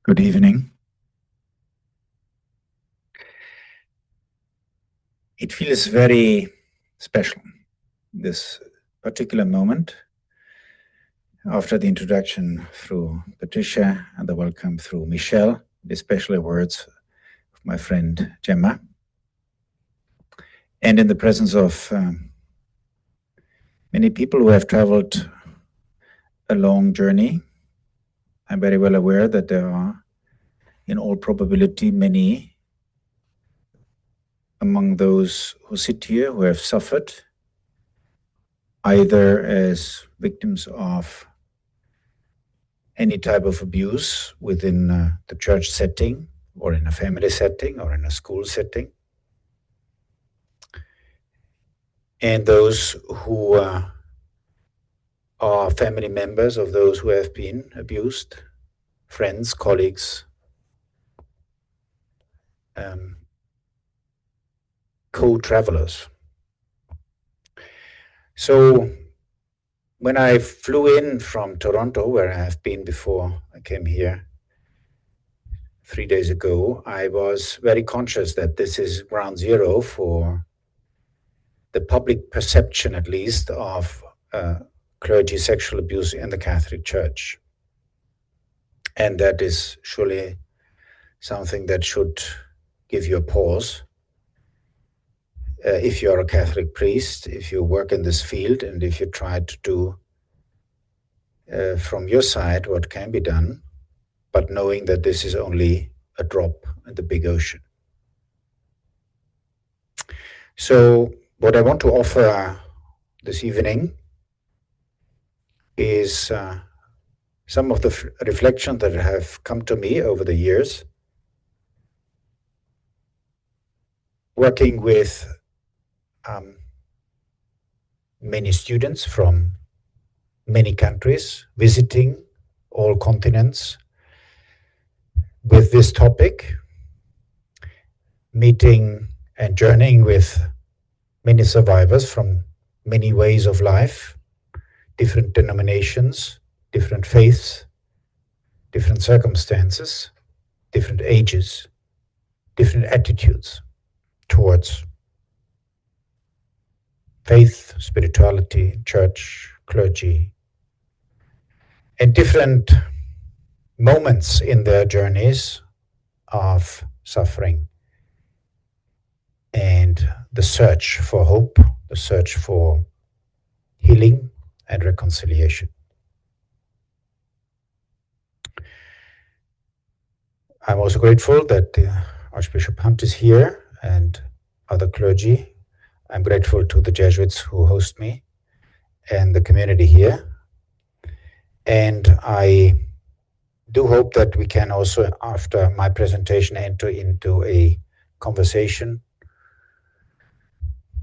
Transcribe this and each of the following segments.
Good evening. It feels very special, this particular moment, after the introduction through Patricia and the welcome through Michelle, especially words of my friend Gemma, and in the presence of many people who have traveled a long journey. I'm very well aware that there are, in all probability, many among those who sit here who have suffered either as victims of any type of abuse within the church setting, or in a family setting, or in a school setting. And those who are family members of those who have been abused, friends, colleagues, co-travelers. So when I flew in from Toronto, where I have been before I came here 3 days ago, I was very conscious that this is ground zero for the public perception, at least, of clergy sexual abuse in the Catholic Church. And that is surely something that should give you a pause. If you are a Catholic priest, if you work in this field, and if you try to do from your side what can be done, but knowing that this is only a drop in the big ocean. So what I want to offer this evening is some of the reflections that have come to me over the years, working with many students from many countries, visiting all continents with this topic, meeting and journeying with many survivors from many ways of life, different denominations, different faiths, different circumstances, different ages, different attitudes towards faith, spirituality, church, clergy, and different moments in their journeys of suffering and the search for hope, the search for healing and reconciliation. I'm also grateful that Archbishop Hunt is here and other clergy. I'm grateful to the Jesuits who host me and the community here. And I do hope that we can also, after my presentation, enter into a conversation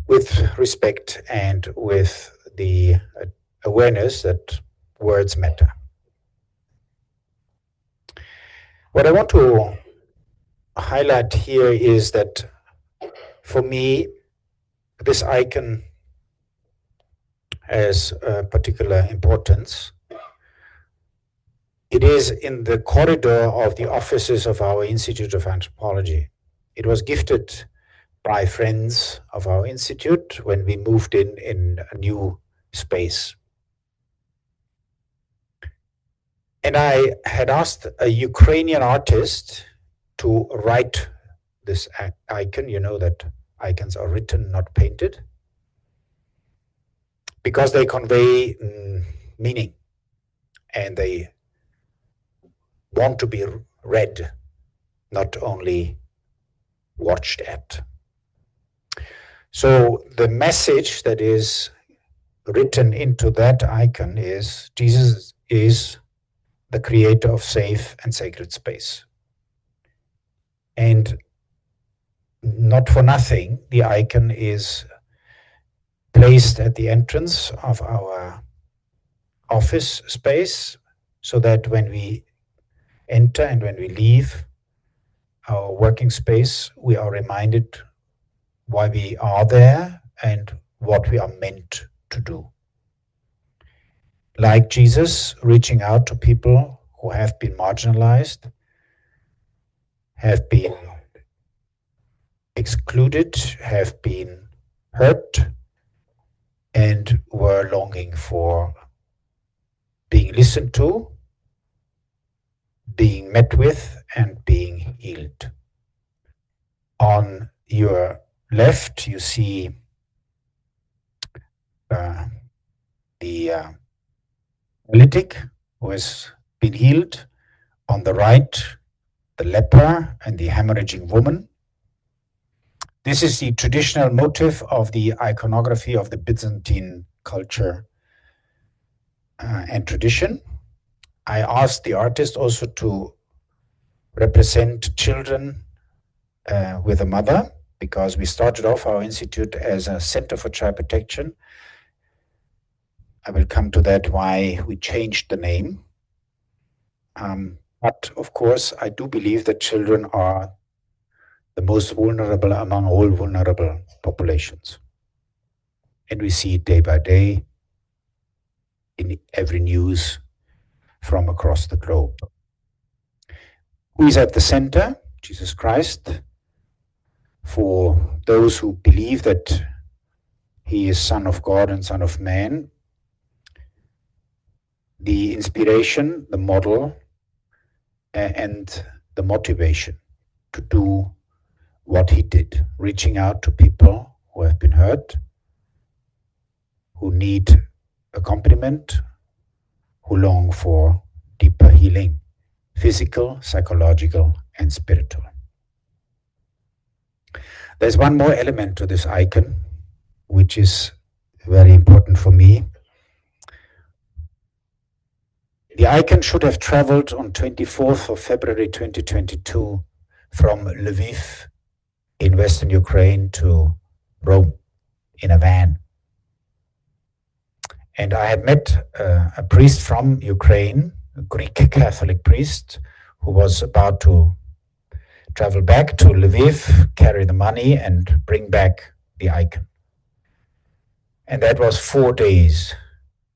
with respect and with the awareness that words matter. What I want to highlight here is that for me, this icon has particular importance. It is in the corridor of the offices of our Institute of Anthropology. It was gifted by friends of our institute when we moved in a new space. And I had asked a Ukrainian artist to write this icon. You know that icons are written, not painted, because they convey meaning and they want to be read, not only watched at. So the message that is written into that icon is Jesus is the creator of safe and sacred space. And not for nothing, the icon is placed at the entrance of our office space, so that when we enter and when we leave our working space, we are reminded why we are there and what we are meant to do. Like Jesus reaching out to people who have been marginalized, have been excluded, have been hurt, and were longing for being listened to, being met with, and being healed. On your left, you see the paralytic who has been healed. On the right, the leper and the hemorrhaging woman. This is the traditional motif of the iconography of the Byzantine culture and tradition. I asked the artist also to represent children with a mother, because we started off our institute as a center for child protection. I will come to that, why we changed the name. But of course, I do believe that children are the most vulnerable among all vulnerable populations. And we see it day by day in every news from across the globe. Who is at the center? Jesus Christ. For those who believe that he is Son of God and Son of Man, the inspiration, the model, and the motivation to do what he did, reaching out to people who have been hurt, who need accompaniment, who long for deeper healing, physical, psychological, and spiritual. There's one more element to this icon, which is very important for me. The icon should have traveled on 24th of February 2022 from Lviv in Western Ukraine to Rome in a van. And I had met a priest from Ukraine, a Greek Catholic priest, who was about to travel back to Lviv, carry the money, and bring back the icon. And that was 4 days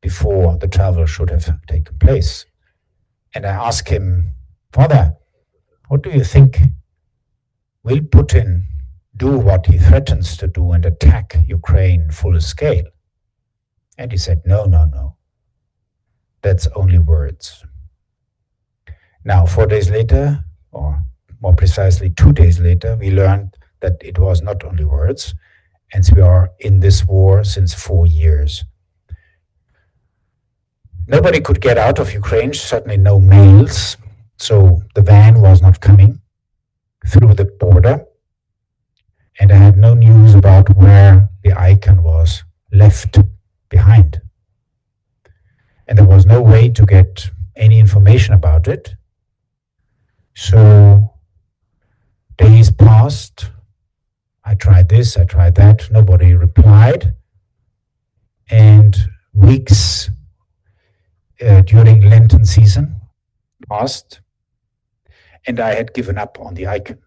before the travel should have taken place. And I asked him, Father, what do you think? Will Putin do what he threatens to do and attack Ukraine full scale? And he said, no. That's only words. Now, 4 days later, or more precisely 2 days later, we learned that it was not only words, and we are in this war since 4 years. Nobody could get out of Ukraine, certainly no mails, so the van was not coming through the border, and I had no news about where the icon was left behind. And there was no way to get any information about it. So days passed. I tried this, I tried that. Nobody replied. And weeks during Lenten season passed. And I had given up on the icon.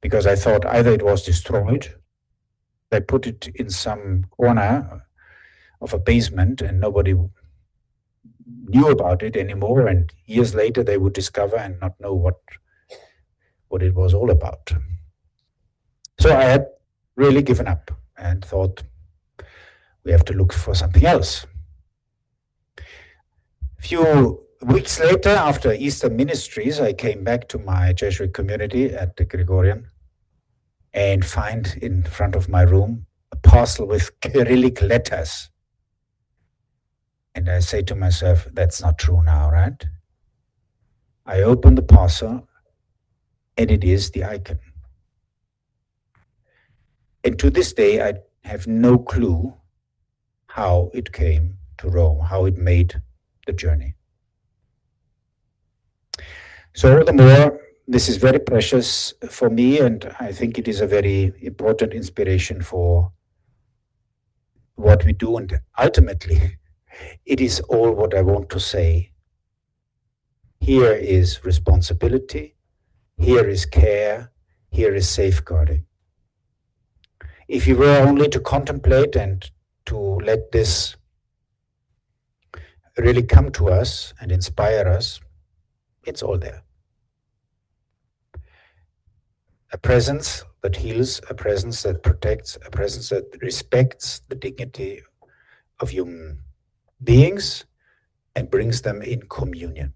Because I thought either it was destroyed, they put it in some corner of a basement and nobody knew about it anymore, and years later they would discover and not know what it was all about. So I had really given up and thought we have to look for something else. A few weeks later, after Easter ministries, I came back to my Jesuit community at the Gregorian and find in front of my room a parcel with Cyrillic letters. And I say to myself, that's not true now, right? I open the parcel and it is the icon. And to this day, I have no clue how it came to Rome, how it made the journey. So all the more, this is very precious for me, and I think it is a very important inspiration for what we do. And ultimately, it is all what I want to say. Here is responsibility, here is care, here is safeguarding. If you were only to contemplate and to let this really come to us and inspire us, it's all there. a presence that heals, a presence that protects, a presence that respects the dignity of human beings and brings them in communion.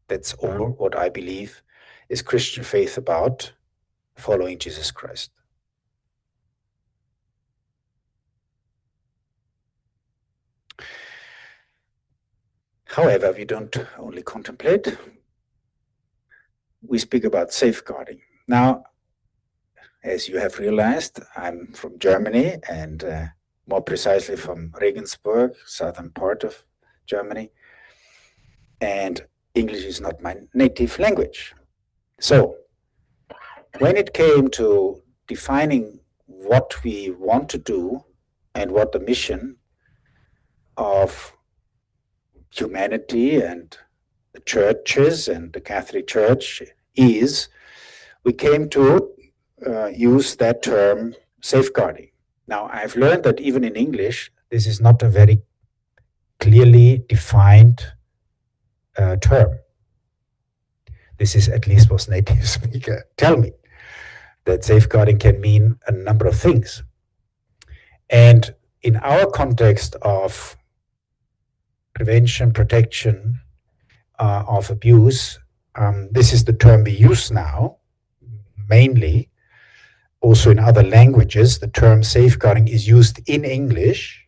That's all what I believe is Christian faith about following Jesus Christ. However, we don't only contemplate, we speak about safeguarding. Now, as you have realized, I'm from Germany and more precisely from Regensburg, southern part of Germany. And English is not my native language. So, when it came to defining what we want to do and what the mission of humanity and the churches and the Catholic Church is, we came to use that term safeguarding. Now, I've learned that even in English, this is not a very clearly defined term. This is at least what native speakers tell me, that safeguarding can mean a number of things. And in our context of prevention, protection of abuse, this is the term we use now, mainly. Also in other languages, the term safeguarding is used in English.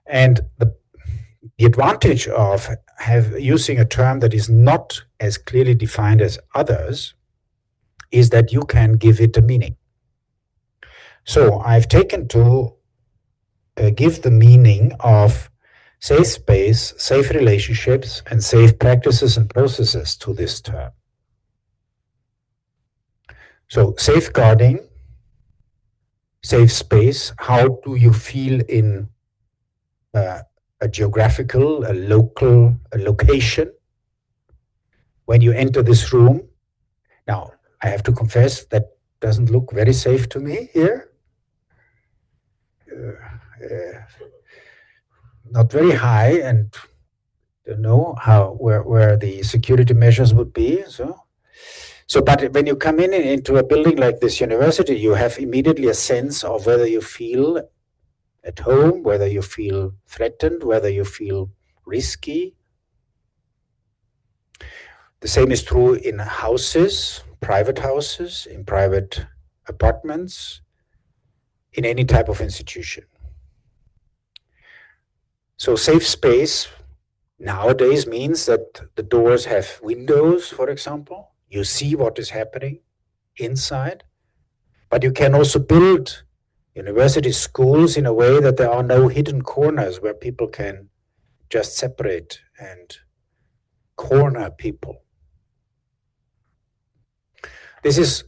And the advantage of using a term that is not as clearly defined as others is that you can give it a meaning. So I've taken to give the meaning of safe space, safe relationships, and safe practices and processes to this term. So safeguarding, safe space, how do you feel in a geographical, a local, a location when you enter this room? Now, I have to confess that doesn't look very safe to me here. Not very high, and don't know where the security measures would be. So, but when you come into a building like this university, you have immediately a sense of whether you feel at home, whether you feel threatened, whether you feel risky. The same is true in houses, private houses, in private apartments, in any type of institution. So safe space nowadays means that the doors have windows, for example. You see what is happening inside, but you can also build university schools in a way that there are no hidden corners where people can just separate and corner people. This is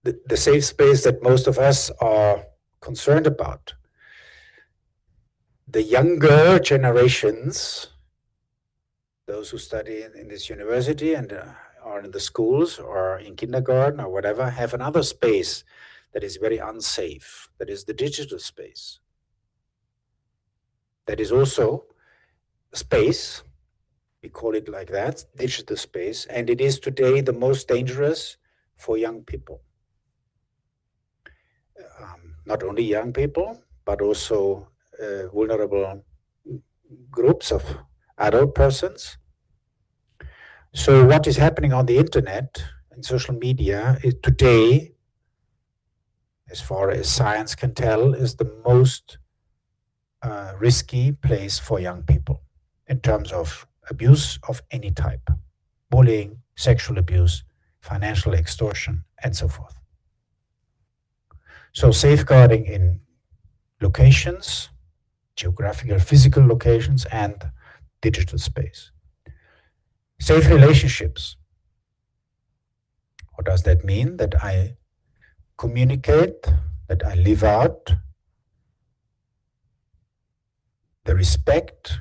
the safe space that most of us are concerned about. The younger generations, those who study in this university and are in the schools or in kindergarten or whatever, have another space that is very unsafe. That is the digital space. That is also space, we call it like that, digital space, and it is today the most dangerous for young people. Not only young people, but also vulnerable groups of adult persons. So what is happening on the internet and social media is today, as far as science can tell, is the most risky place for young people in terms of abuse of any type, bullying, sexual abuse, financial extortion, and so forth. So safeguarding in locations, geographical, physical locations, and digital space. Safe relationships. What does that mean? That I communicate, that I live out the respect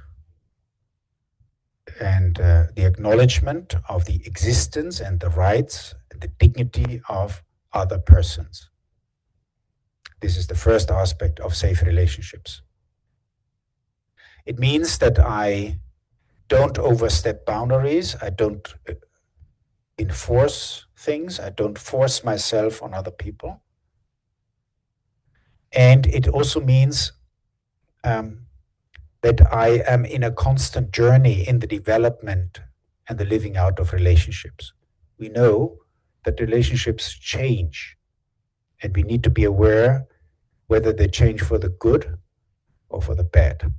and the acknowledgement of the existence and the rights and the dignity of other persons. This is the first aspect of safe relationships. It means that I don't overstep boundaries, I don't enforce things. I don't force myself on other people. And it also means that I am in a constant journey in the development and the living out of relationships. We know that relationships change, and we need to be aware whether they change for the good or for the bad.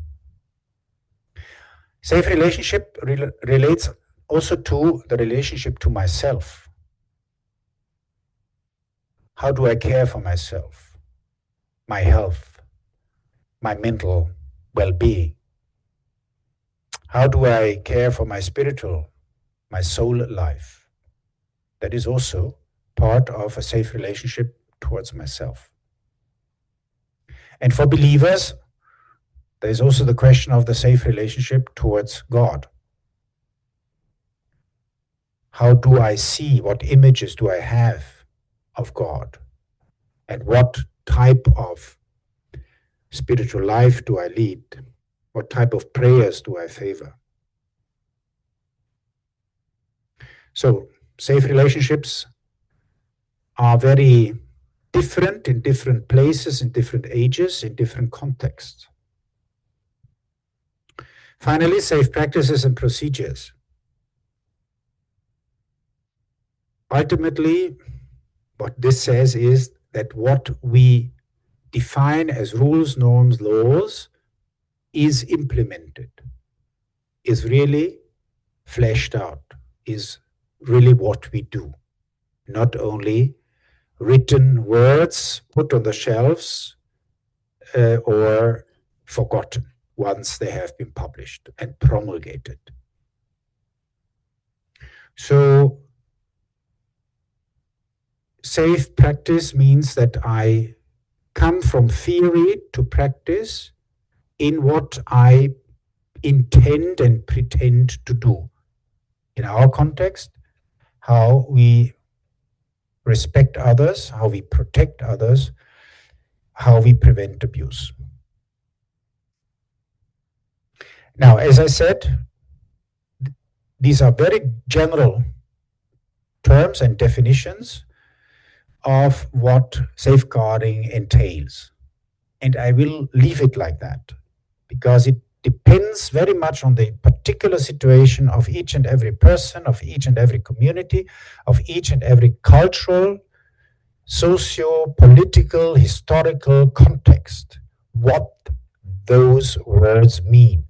Safe relationship relates also to the relationship to myself. How do I care for myself, my health, my mental well-being? How do I care for my spiritual, my soul life? That is also part of a safe relationship towards myself. And for believers, there is also the question of the safe relationship towards God. How do I see? What images do I have of God? And what type of spiritual life do I lead? What type of prayers do I favor? So, safe relationships are very different in different places, in different ages, in different contexts. Finally, safe practices and procedures. Ultimately, what this says is that what we define as rules, norms, laws is implemented, is really fleshed out, is really what we do. Not only written words put on the shelves or forgotten once they have been published and promulgated. So, safe practice means that I come from theory to practice in what I intend and pretend to do. In our context, how we respect others, how we protect others, how we prevent abuse. Now, as I said, these are very general terms and definitions of what safeguarding entails. And I will leave it like that because it depends very much on the particular situation of each and every person, of each and every community, of each and every cultural, socio-political, historical context, what those words mean.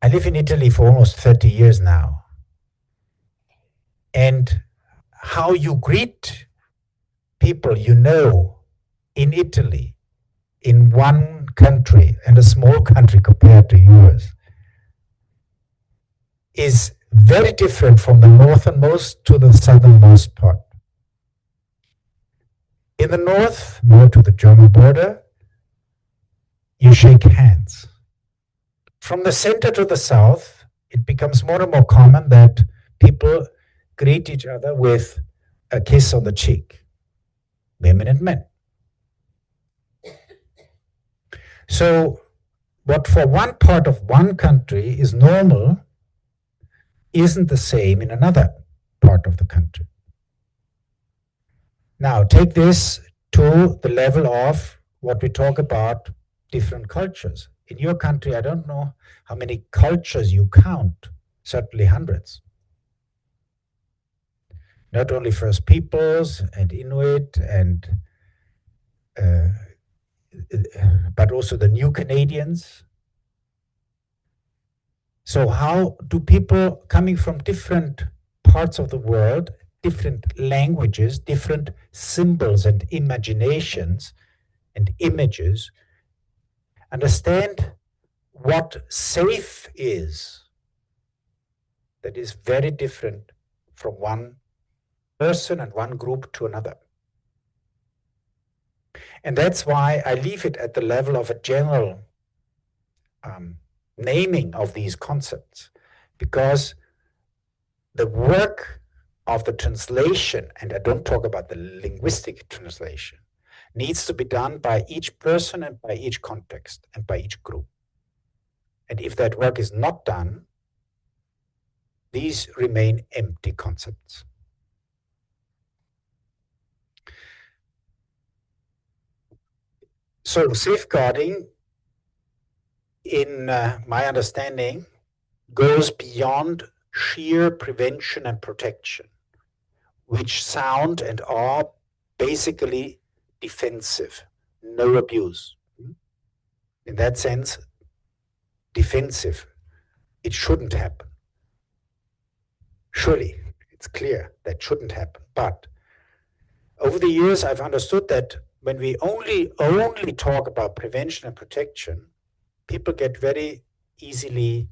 I live in Italy for almost 30 years now. And how you greet people you know in Italy, in one country, and a small country compared to yours, is very different from the northernmost to the southernmost part. In the north, more to the German border, you shake hands. From the center to the south, it becomes more and more common that people greet each other with a kiss on the cheek, women and men. So, what for one part of one country is normal isn't the same in another part of the country. Now, take this to the level of what we talk about different cultures. In your country, I don't know how many cultures you count, certainly hundreds. Not only First Peoples and Inuit and but also the New Canadians. So how do people coming from different parts of the world, different languages, different symbols and imaginations and images, understand what safe is that is very different from one person and one group to another? And that's why I leave it at the level of a general naming of these concepts, because the work of the translation, and I don't talk about the linguistic translation, needs to be done by each person and by each context and by each group. And if that work is not done, these remain empty concepts. So safeguarding, in my understanding, goes beyond sheer prevention and protection, which sound and are basically defensive, no abuse. In that sense, defensive. It shouldn't happen. Surely, it's clear that shouldn't happen. But over the years, I've understood that when we only talk about prevention and protection, people get very easily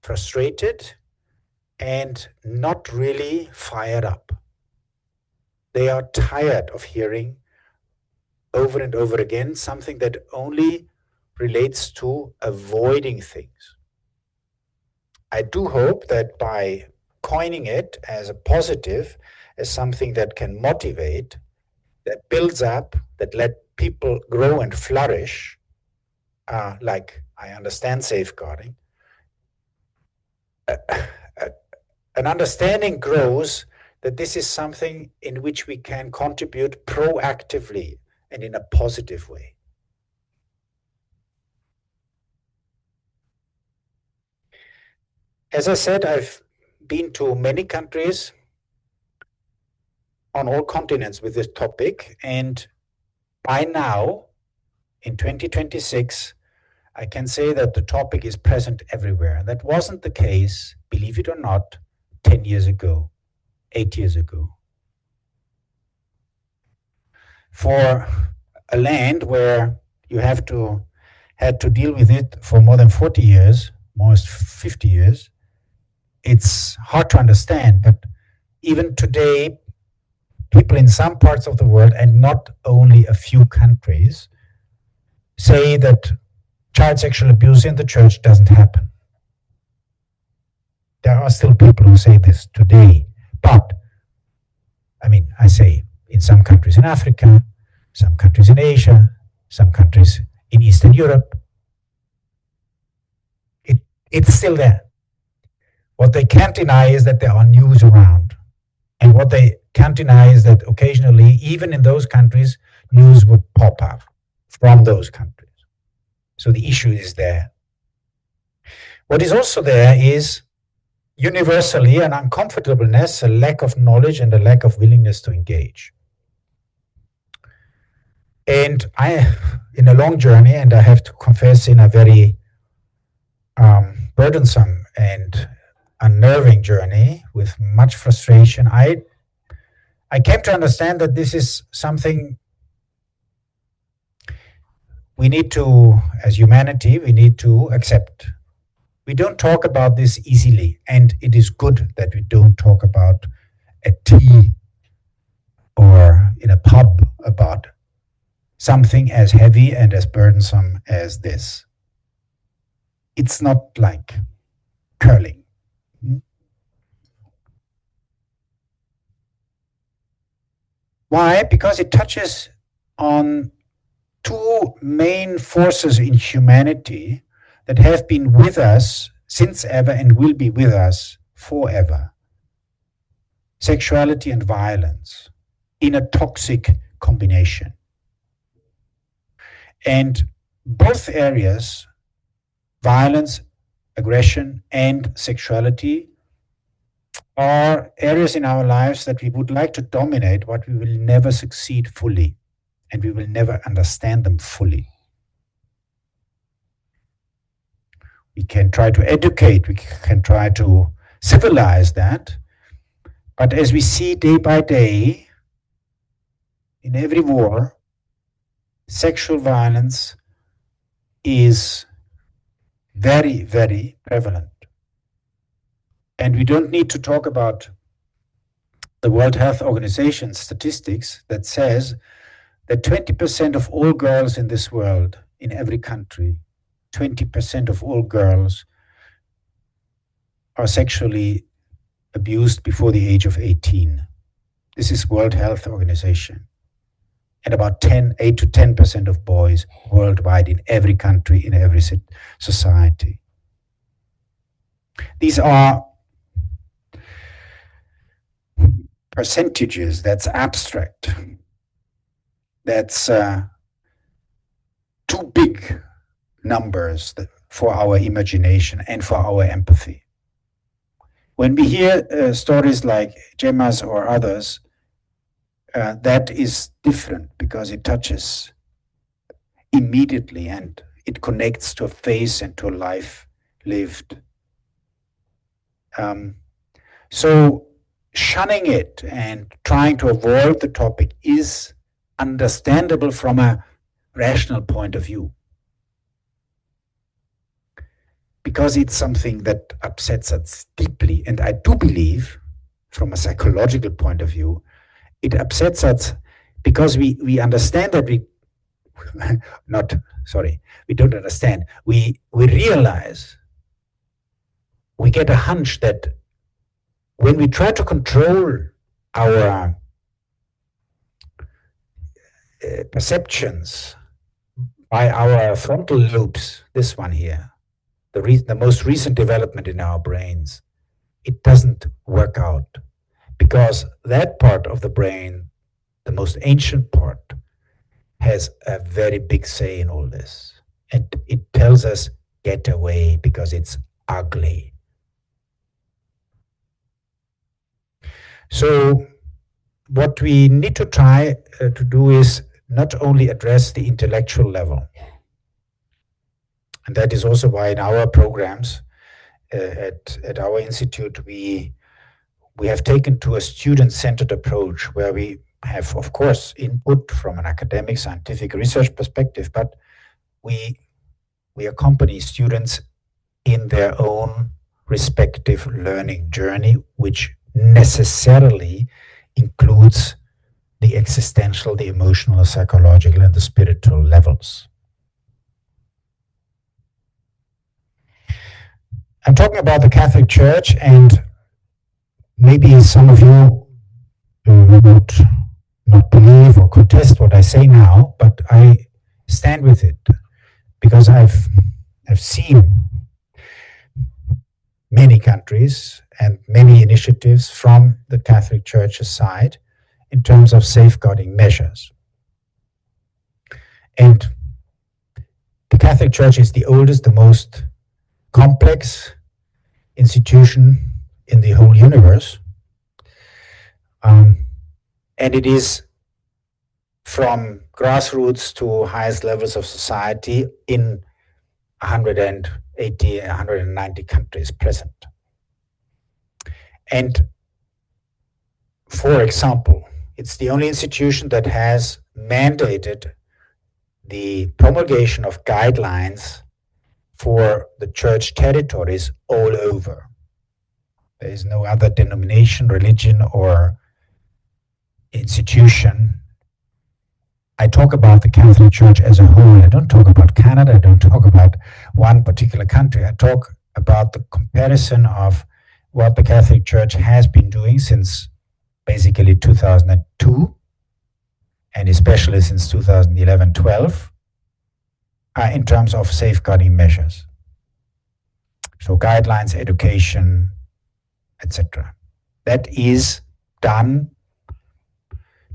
frustrated and not really fired up. They are tired of hearing over and over again something that only relates to avoiding things. I do hope that by coining it as a positive, as something that can motivate, that builds up, that let people grow and flourish, like I understand safeguarding, an understanding grows that this is something in which we can contribute proactively and in a positive way. As I said, I've been to many countries on all continents with this topic, and by now, in 2026, I can say that the topic is present everywhere. That wasn't the case, believe it or not, 10 years ago, 8 years ago. For a land where you had to deal with it for more than 40 years, almost 50 years, it's hard to understand. But even today, people in some parts of the world, and not only a few countries, say that child sexual abuse in the church doesn't happen. There are still people who say this today. But, I say in some countries in Africa, some countries in Asia, some countries in Eastern Europe, it's still there. What they can't deny is that there are news around. And what they can't deny is that occasionally, even in those countries, news would pop up from those countries. So the issue is there. What is also there is universally an uncomfortableness, a lack of knowledge, and a lack of willingness to engage. And in a long journey, and I have to confess, in a very burdensome and unnerving journey with much frustration, I came to understand that this is something we need to, as humanity, we need to accept. We don't talk about this easily, and it is good that we don't talk about at tea or in a pub about something as heavy and as burdensome as this. It's not like curling. Why? Because it touches on two main forces in humanity that have been with us since ever and will be with us forever. Sexuality and violence in a toxic combination. And both areas, violence, aggression, and sexuality, are areas in our lives that we would like to dominate, but we will never succeed fully, and we will never understand them fully. We can try to educate, we can try to civilize that, but as we see day by day, in every war, sexual violence is very, very prevalent. And we don't need to talk about the World Health Organization statistics that says that 20% of all girls in this world, in every country, 20% of all girls are sexually abused before the age of 18. This is World Health Organization. And about 8 to 10% of boys worldwide in every country, in every society. These are percentages, that's abstract. That's too big numbers for our imagination and for our empathy. When we hear stories like Gemma's or others, that is different because it touches immediately and it connects to a face and to a life lived. So shunning it and trying to avoid the topic is understandable from a rational point of view, because it's something that upsets us deeply. And I do believe, from a psychological point of view, it upsets us because we understand that we don't understand. We realize, we get a hunch that when we try to control our perceptions by our frontal lobes, this one here, the most recent development in our brains, it doesn't work out, because that part of the brain, the most ancient part, has a very big say in all this. And it tells us, get away because it's ugly. So what we need to try to do is not only address the intellectual level, and that is also why in our programs at our institute we have taken to a student-centered approach, where we have, of course, input from an academic scientific research perspective, but we accompany students in their own respective learning journey, which necessarily includes the existential, the emotional, the psychological, and the spiritual levels. I'm talking about the Catholic Church, and maybe some of you would not believe or contest what I say now, but I stand with it because I've seen many countries and many initiatives from the Catholic Church's side in terms of safeguarding measures. And the Catholic Church is the oldest, the most complex institution in the whole universe. And it is from grassroots to highest levels of society in 180, 190 countries present. And for example, it's the only institution that has mandated the promulgation of guidelines for the church territories all over. There is no other denomination, religion, or institution. I talk about the Catholic Church as a whole. I don't talk about Canada. I don't talk about one particular country. I talk about the comparison of what the Catholic Church has been doing since basically 2002, and especially since 2011-12, in terms of safeguarding measures. So guidelines, education, etc. That is done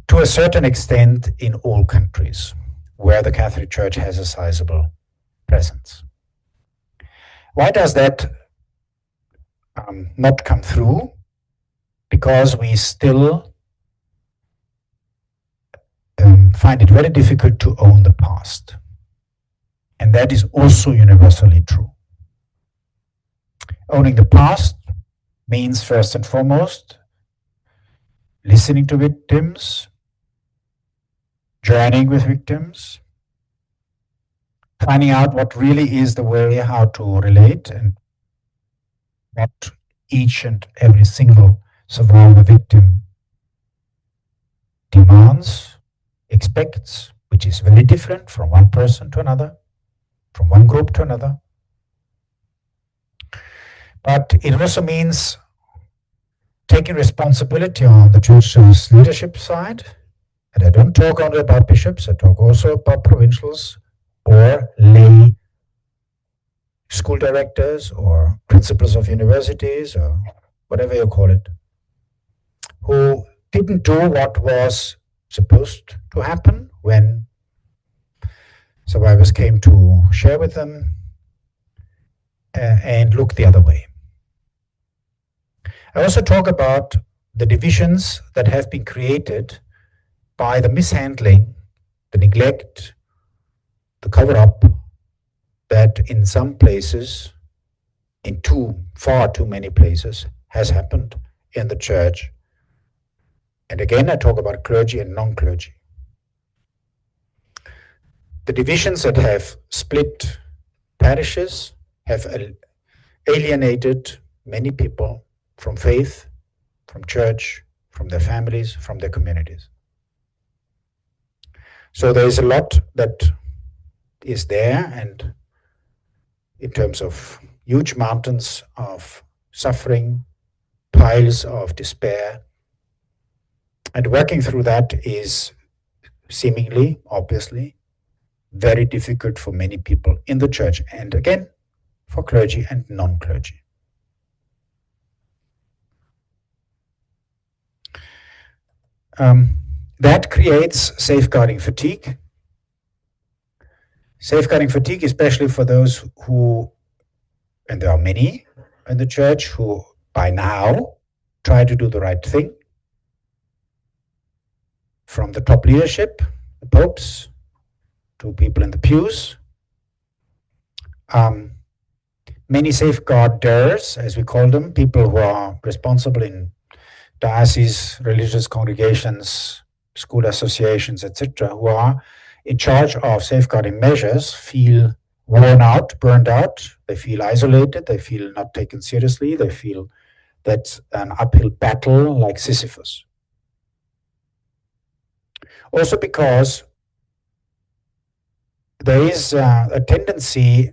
to a certain extent in all countries where the Catholic Church has a sizable presence. Why does that not come through? Because we still find it very difficult to own the past. And that is also universally true. Owning the past means, first and foremost, listening to victims, journeying with victims, finding out what really is the way how to relate and what each and every single survivor victim demands, expects, which is very different from one person to another, from one group to another. But it also means taking responsibility on the church's leadership side. And I don't talk only about bishops, I talk also about provincials or lay school directors or principals of universities or whatever you call it, who didn't do what was supposed to happen when survivors came to share with them, and look the other way. I also talk about the divisions that have been created by the mishandling, the neglect, the cover-up that in some places, in far too many places, has happened in the church. And again, I talk about clergy and non-clergy. The divisions that have split parishes have alienated many people from faith, from church, from their families, from their communities. So there is a lot that is there, and in terms of huge mountains of suffering, piles of despair, and working through that is seemingly, obviously, very difficult for many people in the church, and again, for clergy and non-clergy. That creates safeguarding fatigue. Safeguarding fatigue, especially for those who, and there are many in the church, who by now try to do the right thing. From the top leadership, the popes, to people in the pews. Many safeguarders, as we call them, people who are responsible in dioceses, religious congregations, school associations, etc., who are in charge of safeguarding measures, feel worn out, burned out. They feel isolated. They feel not taken seriously. They feel that's an uphill battle like Sisyphus. Also because there is a tendency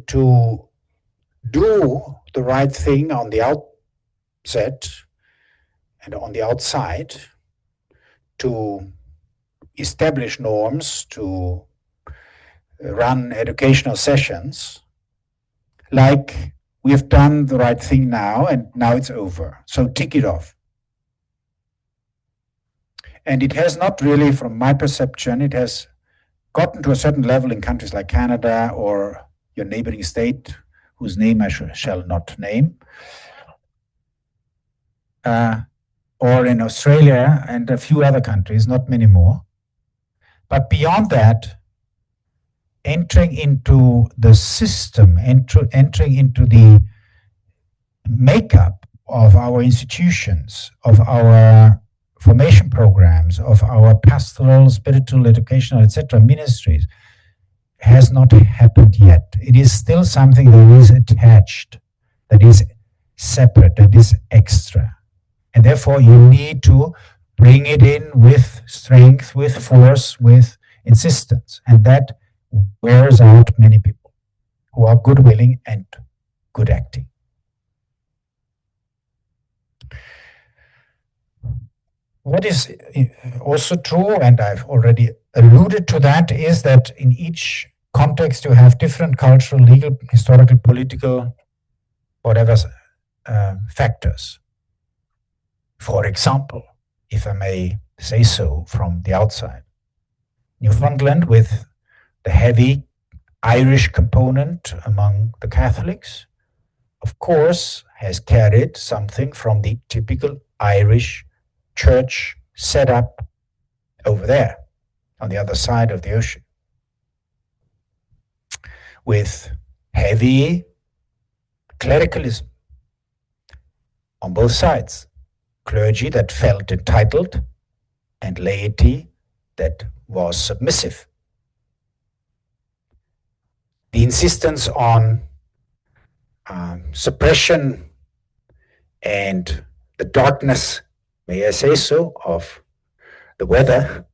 to do the right thing on the outset and on the outside, to establish norms, to run educational sessions, like we've done the right thing now and now it's over, so tick it off. And it has not really, from my perception, it has gotten to a certain level in countries like Canada or your neighboring state, whose name I shall not name, or in Australia and a few other countries, not many more. But beyond that, entering into the system, entering into the makeup of our institutions, of our formation programs, of our pastoral, spiritual, educational, etc., ministries, has not happened yet. It is still something that is attached, that is separate, that is extra. And therefore you need to bring it in with strength, with force, with insistence. And that wears out many people who are good willing and good acting. What is also true, and I've already alluded to that, is that in each context you have different cultural, legal, historical, political, whatever factors. For example, if I may say so from the outside, Newfoundland, with the heavy Irish component among the Catholics, of course, has carried something from the typical Irish church setup over there, on the other side of the ocean, with heavy clericalism on both sides. Clergy that felt entitled and laity that was submissive. The insistence on suppression and the darkness, may I say so, of the weather,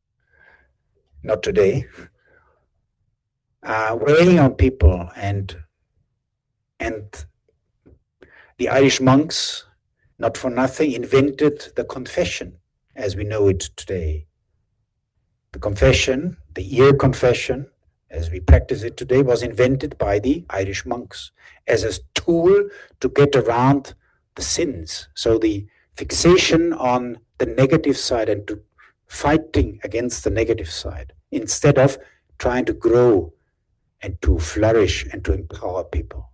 not today, weighing on people, and the Irish monks, not for nothing, invented the confession as we know it today. The confession, the ear confession, as we practice it today, was invented by the Irish monks as a tool to get around the sins. So the fixation on the negative side and to fighting against the negative side instead of trying to grow and to flourish and to empower people.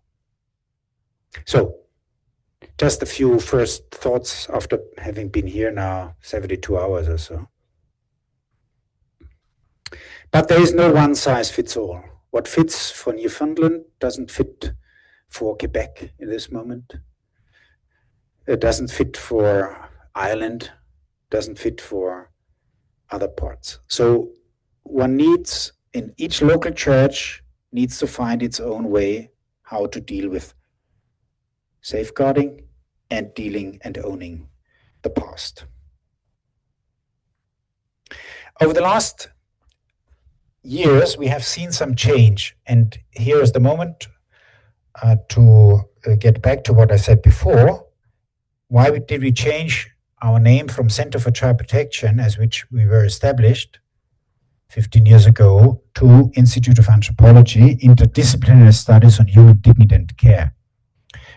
So, just a few first thoughts after having been here now 72 hours or so. But there is no one size fits all. What fits for Newfoundland doesn't fit for Quebec in this moment. It doesn't fit for Ireland, doesn't fit for other parts. So one needs, in each local church, needs to find its own way how to deal with safeguarding and dealing and owning the past. Over the last years, we have seen some change, and here is the moment to get back to what I said before. Why did we change our name from Center for Child Protection, as which we were established 15 years ago, to Institute of Anthropology, Interdisciplinary Studies on Human Dignity and Care?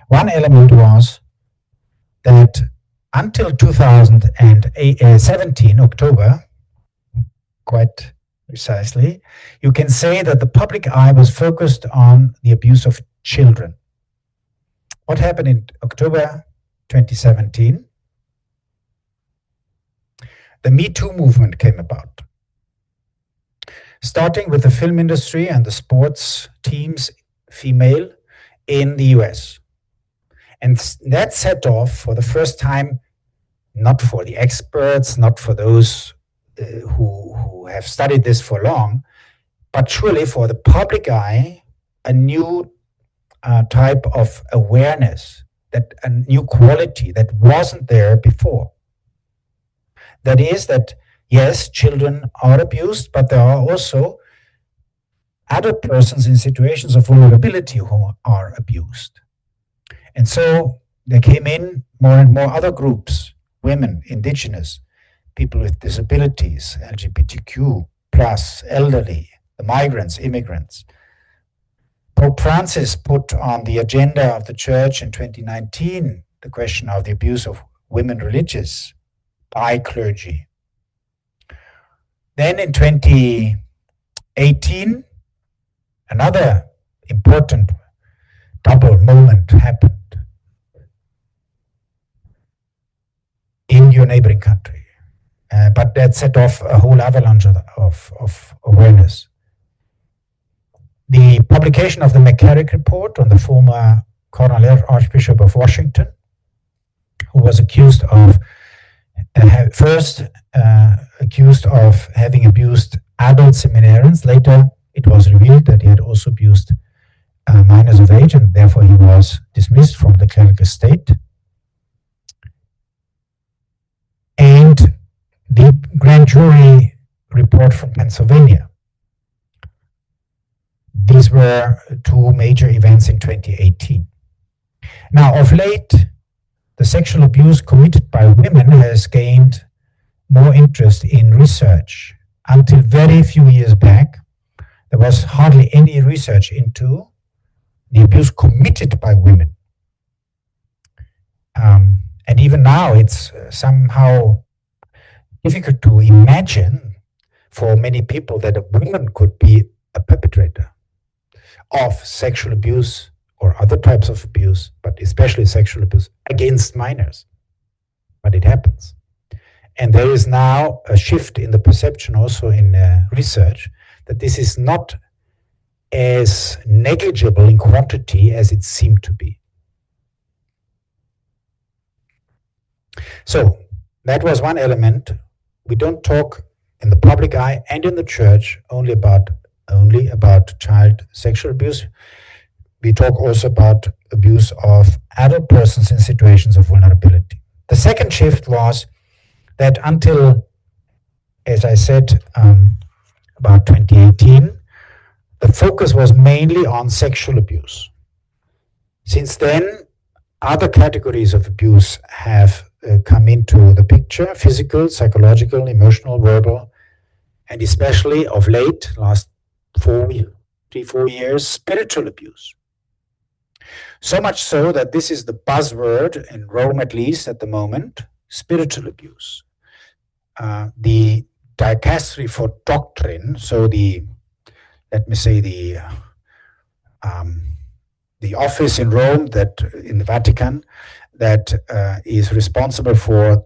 One element was that until 2017, October, quite precisely, you can say that the public eye was focused on the abuse of children. What happened in October 2017? The Me Too movement came about, starting with the film industry and the sports teams, female, in the US. And that set off for the first time, not for the experts, not for those who have studied this for long, but surely for the public eye, a new type of awareness, that a new quality that wasn't there before. That is that, yes, children are abused, but there are also adult persons in situations of vulnerability who are abused. And so there came in more and more other groups, women, Indigenous, people with disabilities, LGBTQ+, elderly, the migrants, immigrants. Pope Francis put on the agenda of the church in 2019 the question of the abuse of women religious by clergy. Then in 2018, another important double moment happened in your neighboring country. But that set off a whole avalanche of awareness. The publication of the McCarrick report on the former Cardinal Archbishop of Washington, who was accused of accused of having abused adult seminarians. Later, it was revealed that he had also abused minors of age, and therefore he was dismissed from the clerical state. And the grand jury report from Pennsylvania. These were two major events in 2018. Now, of late, the sexual abuse committed by women has gained more interest in research. Until very few years back, there was hardly any research into the abuse committed by women. And even now, it's somehow difficult to imagine for many people that a woman could be a perpetrator of sexual abuse or other types of abuse, but especially sexual abuse against minors. But it happens. And there is now a shift in the perception also in research that this is not as negligible in quantity as it seemed to be. So that was one element. We don't talk in the public eye and in the church only about child sexual abuse. We talk also about abuse of adult persons in situations of vulnerability. The second shift was that until, as I said, about 2018, the focus was mainly on sexual abuse. Since then, other categories of abuse have come into the picture: physical, psychological, emotional, verbal, and especially of late, last 4 years, spiritual abuse. So much so that this is the buzzword in Rome, at least at the moment, spiritual abuse. The dicastery for doctrine, so let me say the office in Rome, that in the Vatican, that is responsible for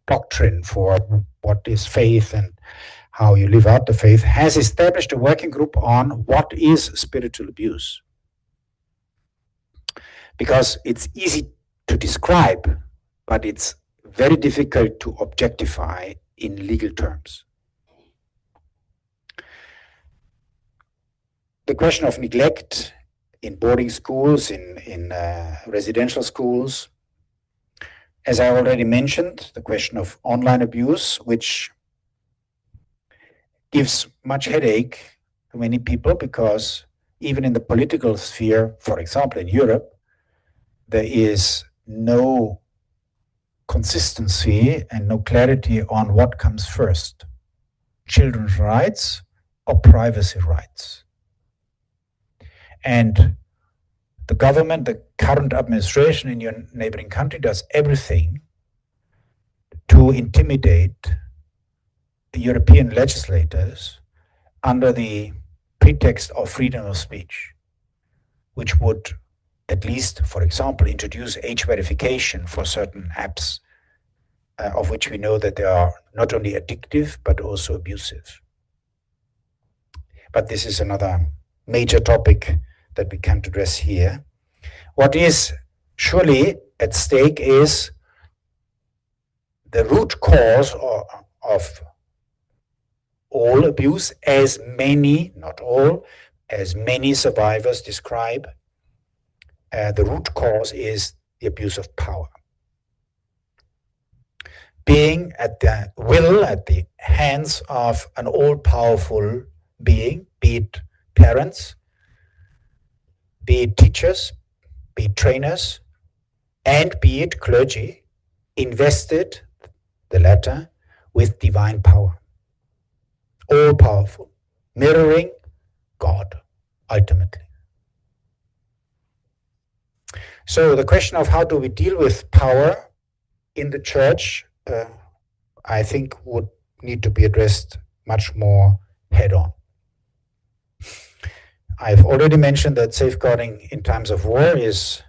doctrine, for what is faith and how you live out the faith, has established a working group on what is spiritual abuse. Because it's easy to describe, but it's very difficult to objectify in legal terms. The question of neglect in boarding schools, in residential schools, as I already mentioned, the question of online abuse, which gives much headache to many people, because even in the political sphere, for example, in Europe, there is no consistency and no clarity on what comes first, children's rights or privacy rights. And the government, the current administration in your neighboring country, does everything to intimidate European legislators under the pretext of freedom of speech, which would at least, for example, introduce age verification for certain apps, of which we know that they are not only addictive, but also abusive. But this is another major topic that we can't address here. What is surely at stake is the root cause of all abuse, as many, not all, as many survivors describe. The root cause is the abuse of power. Being at the will, at the hands of an all-powerful being, be it parents, be it teachers, be it trainers, and be it clergy, invested, the latter, with divine power. All-powerful, mirroring God, ultimately. So the question of how do we deal with power in the church, I think would need to be addressed much more head-on. I've already mentioned that safeguarding in times of war is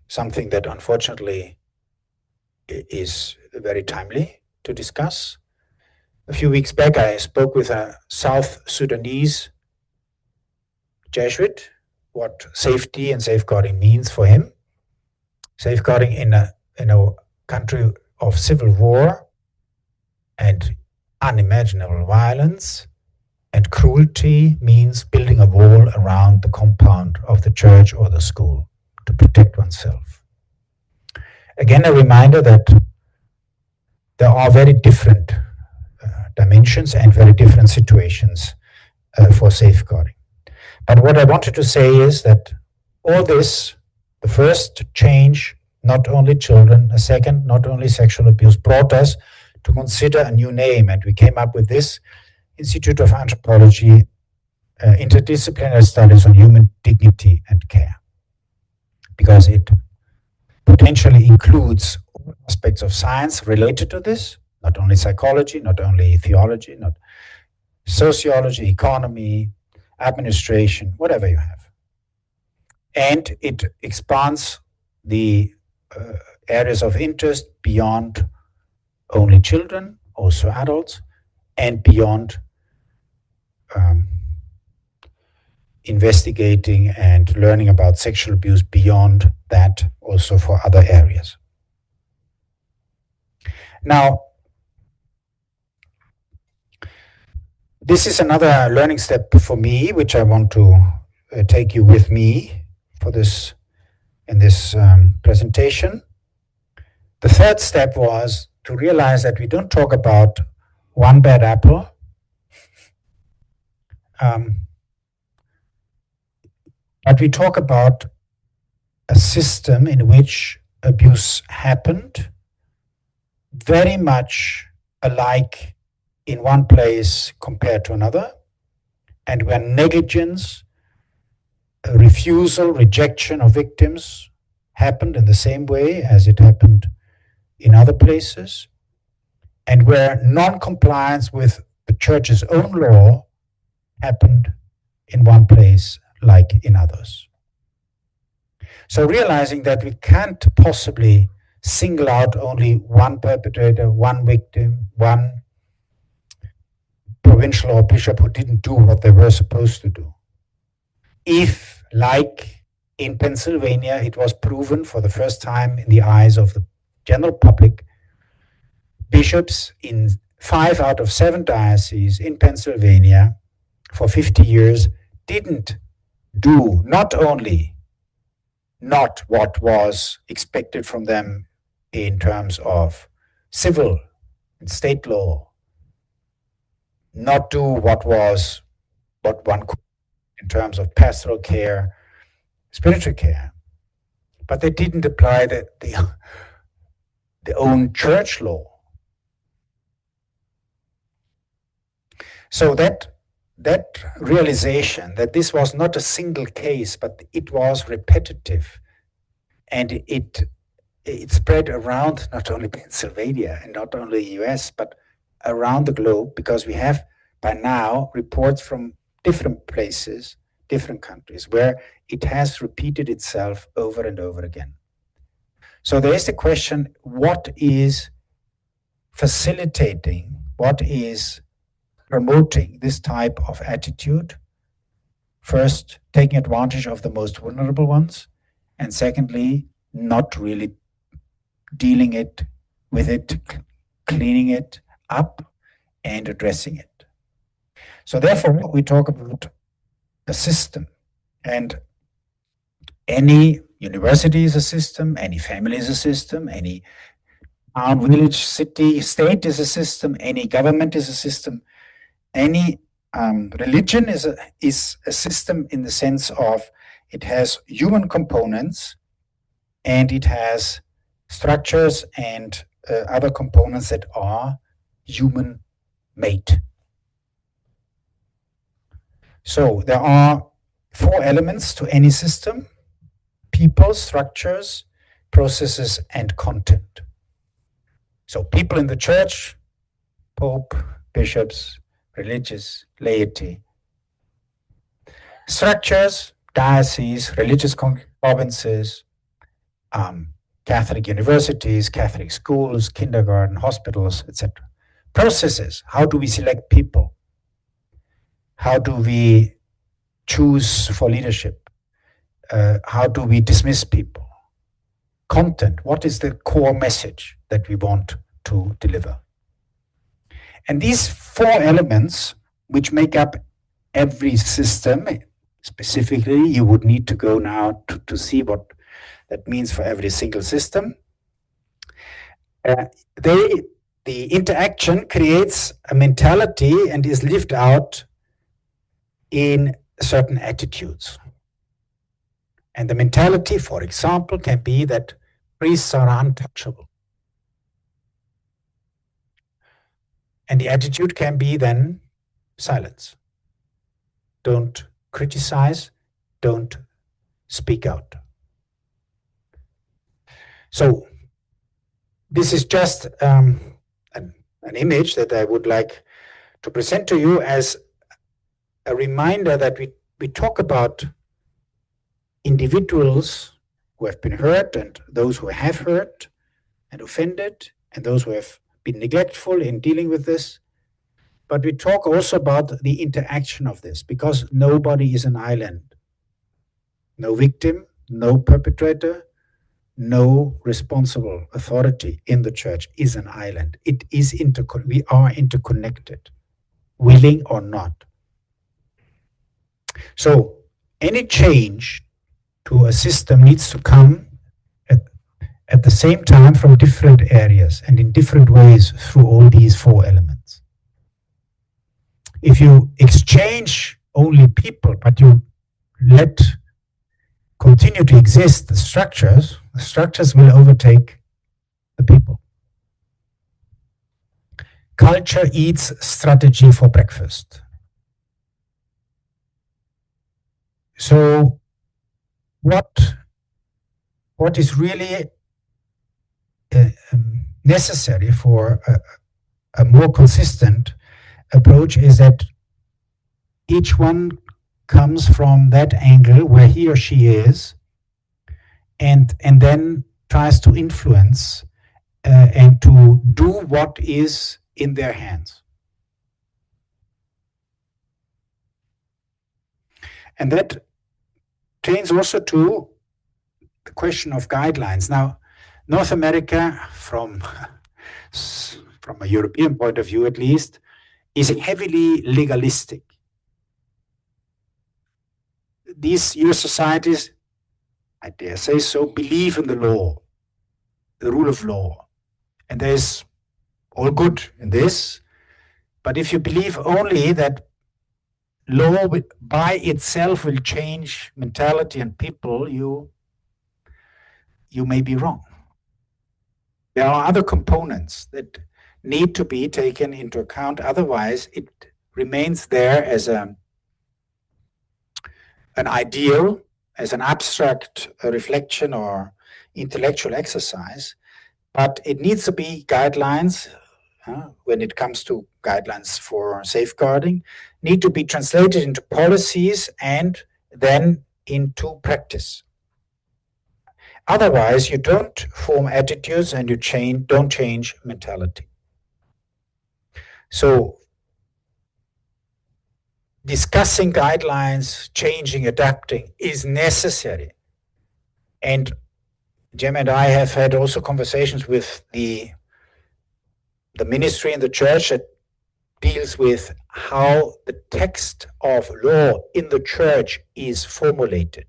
something that unfortunately is very timely to discuss. A few weeks back, I spoke with a South Sudanese Jesuit, what safety and safeguarding means for him. Safeguarding in a country of civil war and unimaginable violence and cruelty means building a wall around the compound of the church or the school to protect oneself. Again, a reminder that there are very different dimensions and very different situations for safeguarding. But what I wanted to say is that all this, the first change, not only children, a second, not only sexual abuse, brought us to consider a new name. And we came up with this Institute of Anthropology, Interdisciplinary Studies on Human Dignity and Care, because it potentially includes all aspects of science related to this, not only psychology, not only theology, not sociology, economy, administration, whatever you have. And it expands the areas of interest beyond only children, also adults, and beyond investigating and learning about sexual abuse beyond that, also for other areas. Now, this is another learning step for me, which I want to take you with me for this in this presentation. The third step was to realize that we don't talk about one bad apple, but we talk about a system in which abuse happened, very much alike in one place compared to another, and where negligence, refusal, rejection of victims happened in the same way as it happened in other places, and where non-compliance with the church's own law happened in one place like in others. So realizing that we can't possibly single out only one perpetrator, one victim, one provincial or bishop who didn't do what they were supposed to do. If, like in Pennsylvania, it was proven for the first time in the eyes of the general public, bishops in 5 out of 7 dioceses in Pennsylvania for 50 years didn't do not only not what was expected from them in terms of civil and state law, not do what one could in terms of pastoral care, spiritual care, but they didn't apply their own church law. So that realization that this was not a single case, but it was repetitive, and it spread around not only Pennsylvania and not only the US, but around the globe, because we have by now reports from different places, different countries, where it has repeated itself over and over again. So there is the question, what is facilitating, what is promoting this type of attitude? First, taking advantage of the most vulnerable ones, and secondly, not really dealing with it, cleaning it up and addressing it. So therefore, we talk about a system, and any university is a system, any family is a system, any town, village, city, state is a system, any government is a system, any religion is a system in the sense of it has human components and it has structures and other components that are human made. So there are 4 elements to any system: people, structures, processes, and content. So people in the church, pope, bishops, religious, laity. Structures, dioceses, religious provinces, Catholic universities, Catholic schools, kindergarten, hospitals, etc. Processes, how do we select people? How do we choose for leadership? How do we dismiss people? Content, what is the core message that we want to deliver? And these 4 elements, which make up every system, specifically, you would need to go now to see what that means for every single system. The interaction creates a mentality and is lived out in certain attitudes. And the mentality, for example, can be that priests are untouchable. And the attitude can be then silence. Don't criticize, don't speak out. So this is just an image that I would like to present to you as a reminder that we talk about individuals who have been hurt and those who have hurt and offended and those who have been neglectful in dealing with this. But we talk also about the interaction of this, because nobody is an island. No victim, no perpetrator, no responsible authority in the church is an island. It is we are interconnected, willing or not. So any change to a system needs to come at the same time from different areas and in different ways through all these 4 elements. If you exchange only people, but you let continue to exist the structures will overtake the people. Culture eats strategy for breakfast. So what what is really necessary for a more consistent approach is that each one comes from that angle where he or she is, and then tries to influence and to do what is in their hands. And that pertains also to the question of guidelines. Now, North America, from a European point of view at least, is heavily legalistic. These US societies, I dare say so, believe in the law, the rule of law. And there's all good in this. But if you believe only that law by itself will change mentality and people, you may be wrong. There are other components that need to be taken into account. Otherwise, it remains there as an ideal, as an abstract reflection or intellectual exercise. But it needs to be guidelines when it comes to guidelines for safeguarding, need to be translated into policies and then into practice. Otherwise, you don't form attitudes and you don't change mentality. So, discussing guidelines, changing, adapting is necessary. And Jim and I have had also conversations with the ministry in the church that deals with how the text of law in the church is formulated.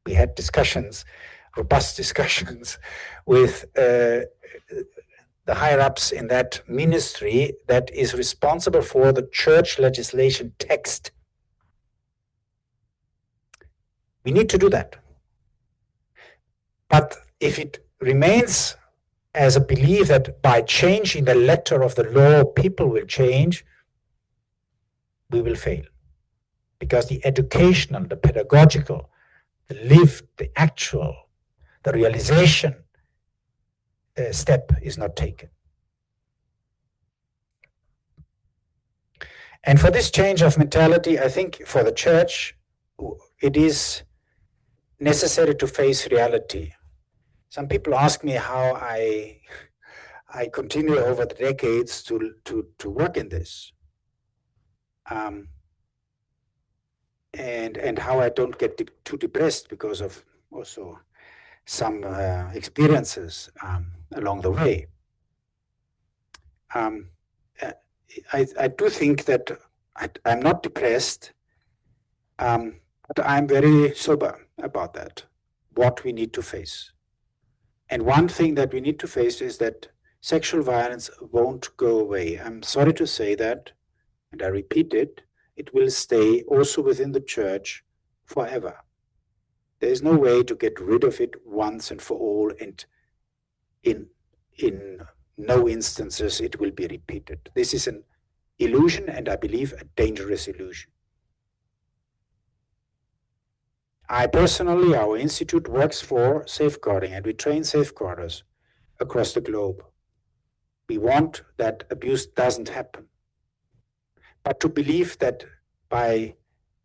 We had discussions, robust discussions, with the higher-ups in that ministry that is responsible for the church legislation text. We need to do that. But if it remains as a belief that by changing the letter of the law, people will change, we will fail. Because the educational, the pedagogical, the lived, the actual, the realization step is not taken. And for this change of mentality, I think for the church, it is necessary to face reality. Some people ask me how I continue over the decades to work in this, and how I don't get too depressed because of also some experiences along the way. I do think that I'm not depressed, but I'm very sober about that, what we need to face. And one thing that we need to face is that sexual violence won't go away. I'm sorry to say that, and I repeat it, it will stay also within the church forever. There is no way to get rid of it once and for all, and in no instances it will be repeated. This is an illusion, and I believe a dangerous illusion. I personally, our institute works for safeguarding, and we train safeguarders across the globe. We want that abuse doesn't happen. But to believe that by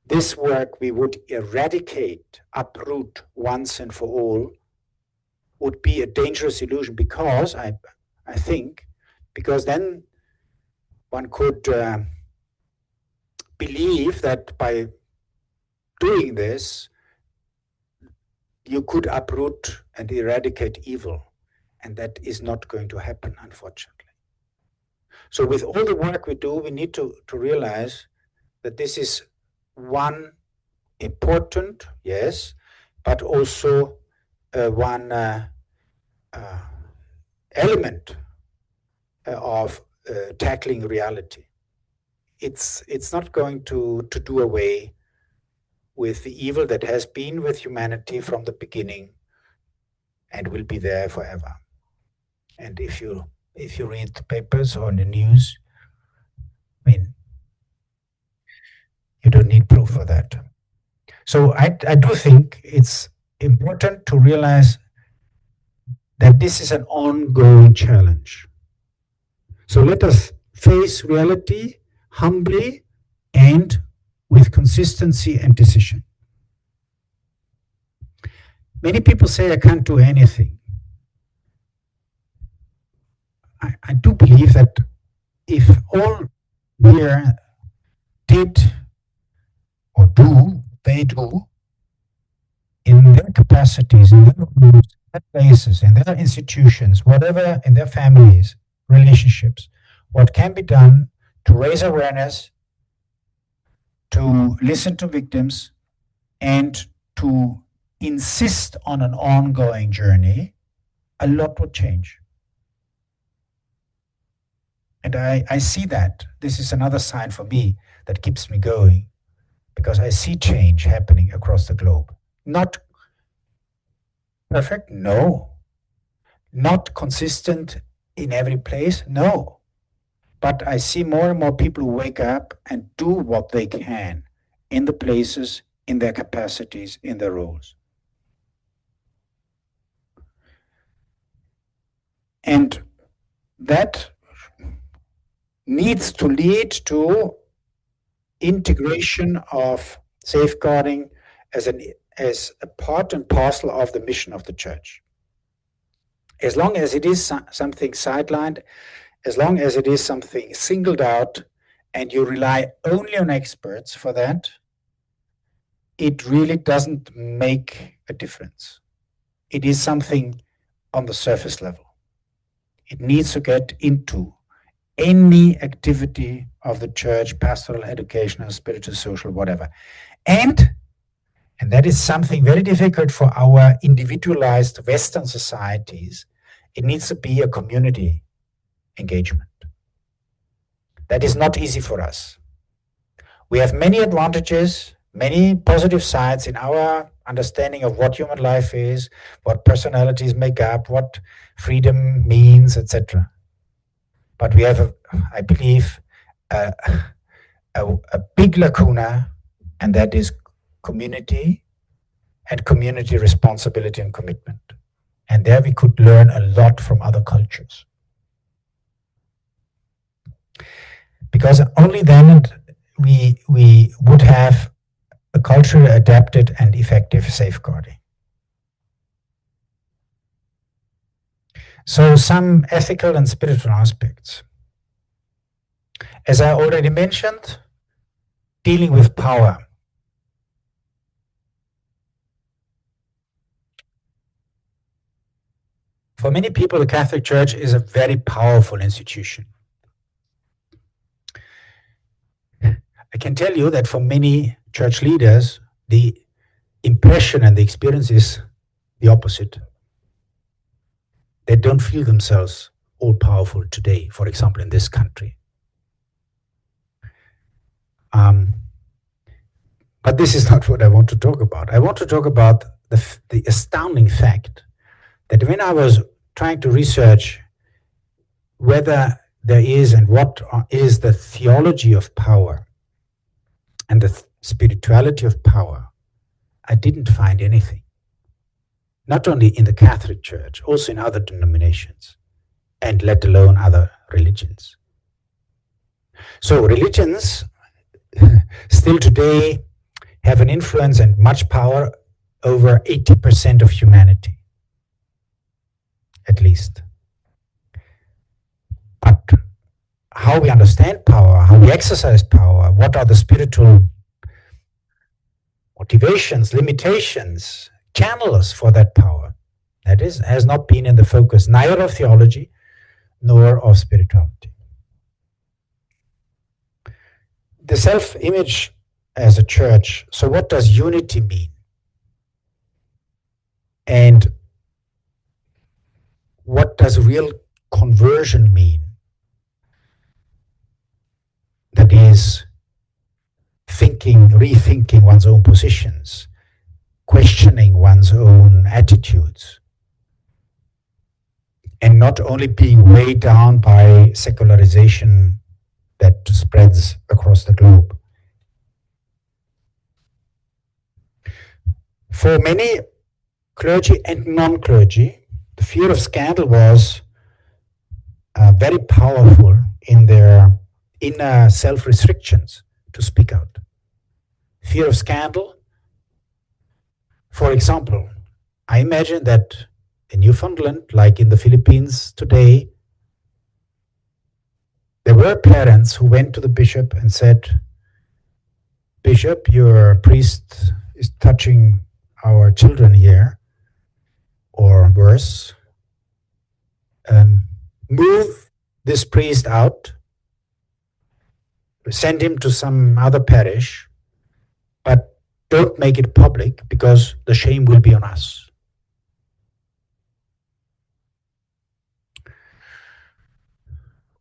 this work we would eradicate, uproot once and for all would be a dangerous illusion, because I think, because then one could believe that by doing this, you could uproot and eradicate evil, and that is not going to happen, unfortunately. So with all the work we do, we need to realize that this is one important, yes, but also one element of tackling reality. It's not going to do away with the evil that has been with humanity from the beginning and will be there forever. And if you read the papers or the news, I mean, you don't need proof for that. So I do think it's important to realize that this is an ongoing challenge. So let us face reality humbly and with consistency and decision. Many people say I can't do anything. I do believe that if all here did or do, they do, in their capacities, in their rooms, in their places, in their institutions, whatever, in their families, relationships, what can be done to raise awareness, to listen to victims, and to insist on an ongoing journey, a lot would change. And I see that. This is another sign for me that keeps me going, because I see change happening across the globe. Not perfect? No. Not consistent in every place? No. But I see more and more people who wake up and do what they can in the places, in their capacities, in their roles. And that needs to lead to integration of safeguarding as a part and parcel of the mission of the church. As long as it is something sidelined, as long as it is something singled out, and you rely only on experts for that, it really doesn't make a difference. It is something on the surface level. It needs to get into any activity of the church, pastoral, educational, spiritual, social, whatever. And that is something very difficult for our individualized Western societies. It needs to be a community engagement. That is not easy for us. We have many advantages, many positive sides in our understanding of what human life is, what personalities make up, what freedom means, etc. But we have, I believe, a big lacuna, and that is community and community responsibility and commitment. And there we could learn a lot from other cultures. Because only then we would have a culturally adapted and effective safeguarding. So some ethical and spiritual aspects. As I already mentioned, dealing with power. For many people, the Catholic Church is a very powerful institution. I can tell you that for many church leaders, the impression and the experience is the opposite. They don't feel themselves all powerful today, for example, in this country. But this is not what I want to talk about. I want to talk about the astounding fact that when I was trying to research whether there is and what is the theology of power and the spirituality of power, I didn't find anything. Not only in the Catholic Church, also in other denominations, and let alone other religions. So religions still today have an influence and much power over 80% of humanity, at least. But how we understand power, how we exercise power, what are the spiritual motivations, limitations, channels for that power, that has not been in the focus neither of theology nor of spirituality. The self-image as a church, so what does unity mean? And what does real conversion mean? That is, rethinking one's own positions, questioning one's own attitudes, and not only being weighed down by secularization that spreads across the globe. For many, clergy and non-clergy, the fear of scandal was very powerful in their inner self-restrictions to speak out. Fear of scandal, for example, I imagine that in Newfoundland, like in the Philippines today, there were parents who went to the bishop and said, "Bishop, your priest is touching our children here," or worse, move this priest out, send him to some other parish, but don't make it public because the shame will be on us.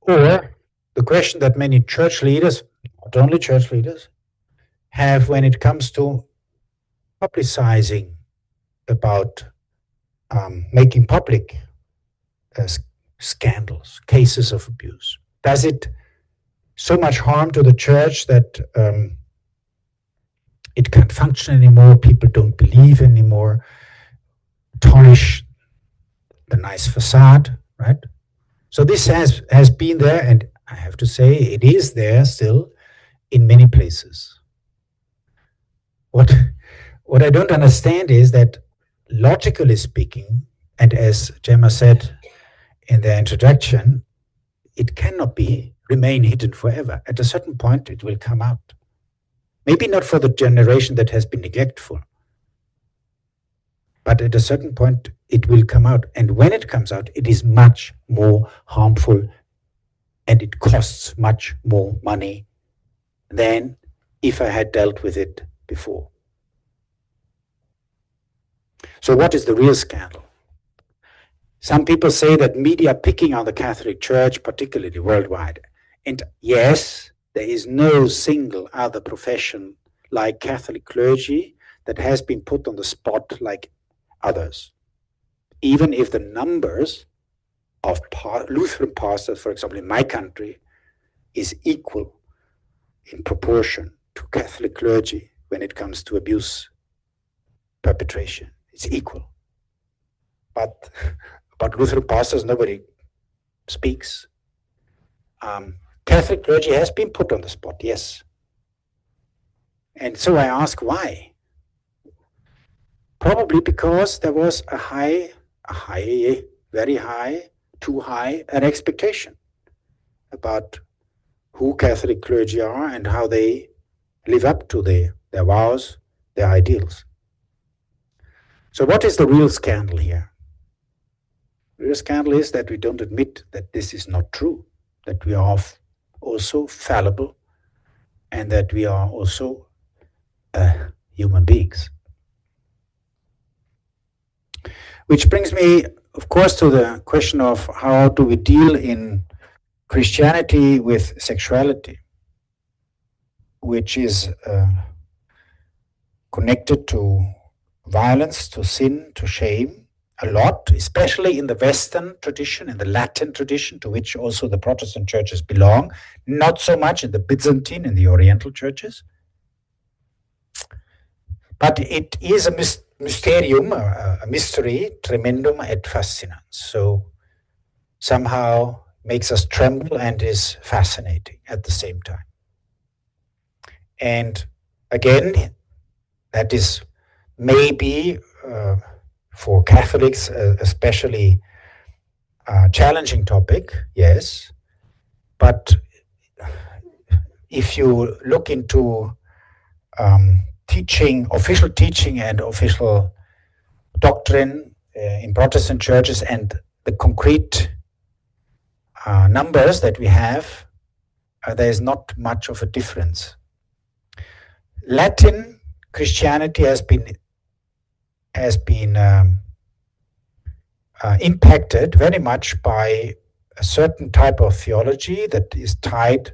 Or the question that many church leaders, not only church leaders, have when it comes to publicizing about making public scandals, cases of abuse. Does it so much harm to the church that it can't function anymore, people don't believe anymore, tarnish the nice facade, right? So this has been there, and I have to say it is there still in many places. What I don't understand is that, logically speaking, and as Gemma said in the introduction, it cannot remain hidden forever. At a certain point, it will come out. Maybe not for the generation that has been neglectful, but at a certain point, it will come out. And when it comes out, it is much more harmful and it costs much more money than if I had dealt with it before. So what is the real scandal? Some people say that media are picking on the Catholic Church, particularly worldwide. And yes, there is no single other profession like Catholic clergy that has been put on the spot like others. Even if the numbers of Lutheran pastors, for example, in my country, is equal in proportion to Catholic clergy when it comes to abuse perpetration. It's equal. But about Lutheran pastors, nobody speaks. Catholic clergy has been put on the spot, yes. And so I ask why? Probably because there was very high, too high an expectation about who Catholic clergy are and how they live up to their vows, their ideals. So what is the real scandal here? The real scandal is that we don't admit that this is not true, that we are also fallible, and that we are also human beings. Which brings me, of course, to the question of how do we deal in Christianity with sexuality, which is connected to violence, to sin, to shame, a lot, especially in the Western tradition, in the Latin tradition, to which also the Protestant churches belong, not so much in the Byzantine and the Oriental churches. But it is a mysterium, a mystery, tremendum et fascinans. So somehow makes us tremble and is fascinating at the same time. And again, that is maybe for Catholics especially challenging topic, yes. But if you look into official teaching and official doctrine in Protestant churches and the concrete numbers that we have, there is not much of a difference. Latin Christianity has been impacted very much by a certain type of theology that is tied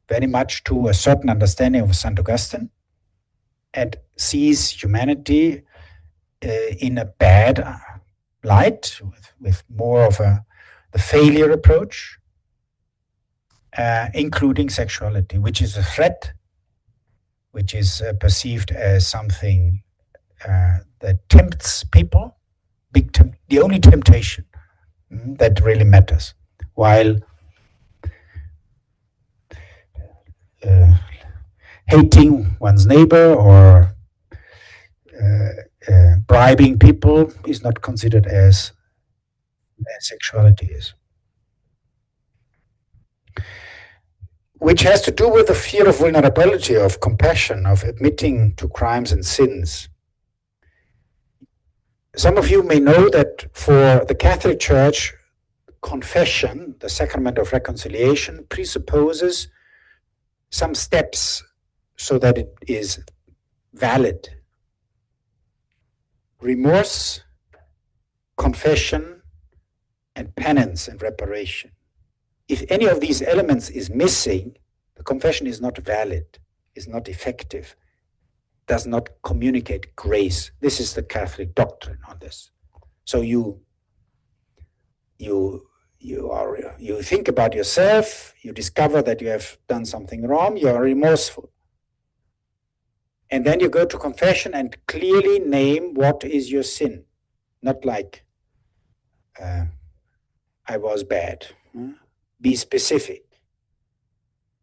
very much to a certain understanding of St. Augustine and sees humanity in a bad light, with more of the failure approach, including sexuality, which is a threat, which is perceived as something that tempts people, the only temptation that really matters, while hating one's neighbor or bribing people is not considered as sexuality is. Which has to do with the fear of vulnerability, of compassion, of admitting to crimes and sins. Some of you may know that for the Catholic Church, confession, the sacrament of reconciliation, presupposes some steps so that it is valid. Remorse, confession, and penance and reparation. If any of these elements is missing, the confession is not valid, is not effective, does not communicate grace. This is the Catholic doctrine on this. So you think about yourself, you discover that you have done something wrong, you are remorseful. And then you go to confession and clearly name what is your sin. Not like, I was bad. Be specific.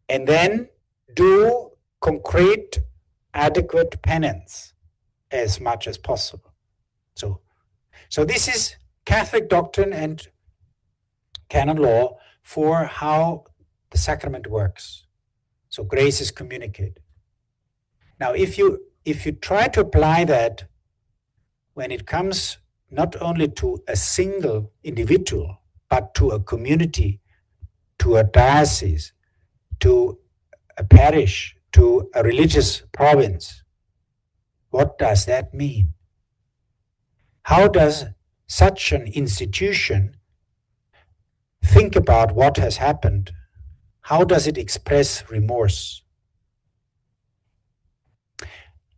And then do concrete, adequate penance as much as possible. So this is Catholic doctrine and canon law for how the sacrament works. So grace is communicated. Now, if you try to apply that when it comes not only to a single individual, but to a community, to a diocese, to a parish, to a religious province, what does that mean? How does such an institution think about what has happened? How does it express remorse?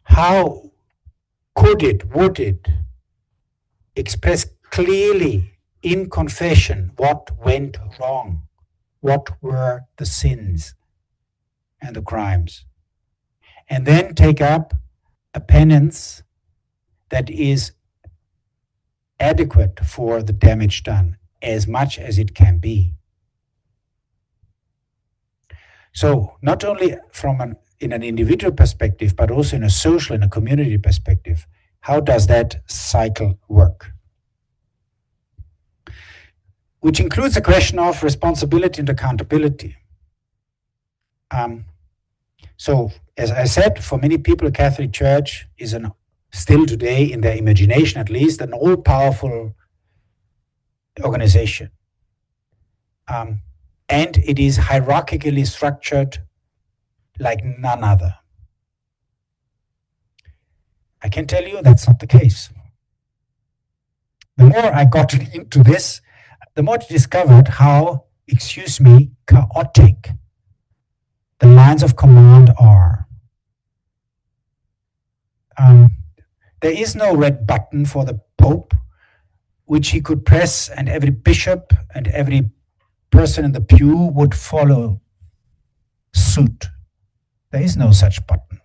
How would it express clearly in confession what went wrong? What were the sins and the crimes? And then take up a penance that is adequate for the damage done, as much as it can be. So not only in an individual perspective, but also in a social and a community perspective, how does that cycle work? Which includes the question of responsibility and accountability. So, as I said, for many people, the Catholic Church is still today, in their imagination at least, an all-powerful organization. And it is hierarchically structured like none other. I can tell you that's not the case. The more I got into this, the more I discovered how, chaotic the lines of command are. There is no red button for the Pope, which he could press, and every bishop and every person in the pew would follow suit. There is no such button.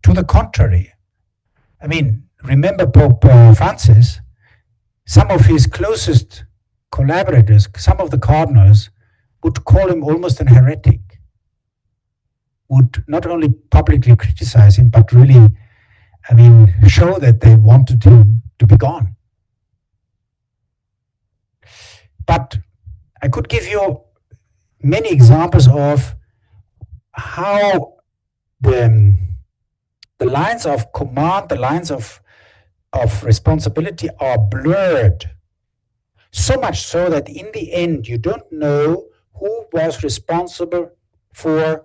To the contrary, remember Pope Francis, some of his closest collaborators, some of the cardinals, would call him almost an heretic, would not only publicly criticize him, but really, show that they wanted him to be gone. But I could give you many examples of how the lines of command, the lines of responsibility are blurred. So much so that in the end, you don't know who was responsible for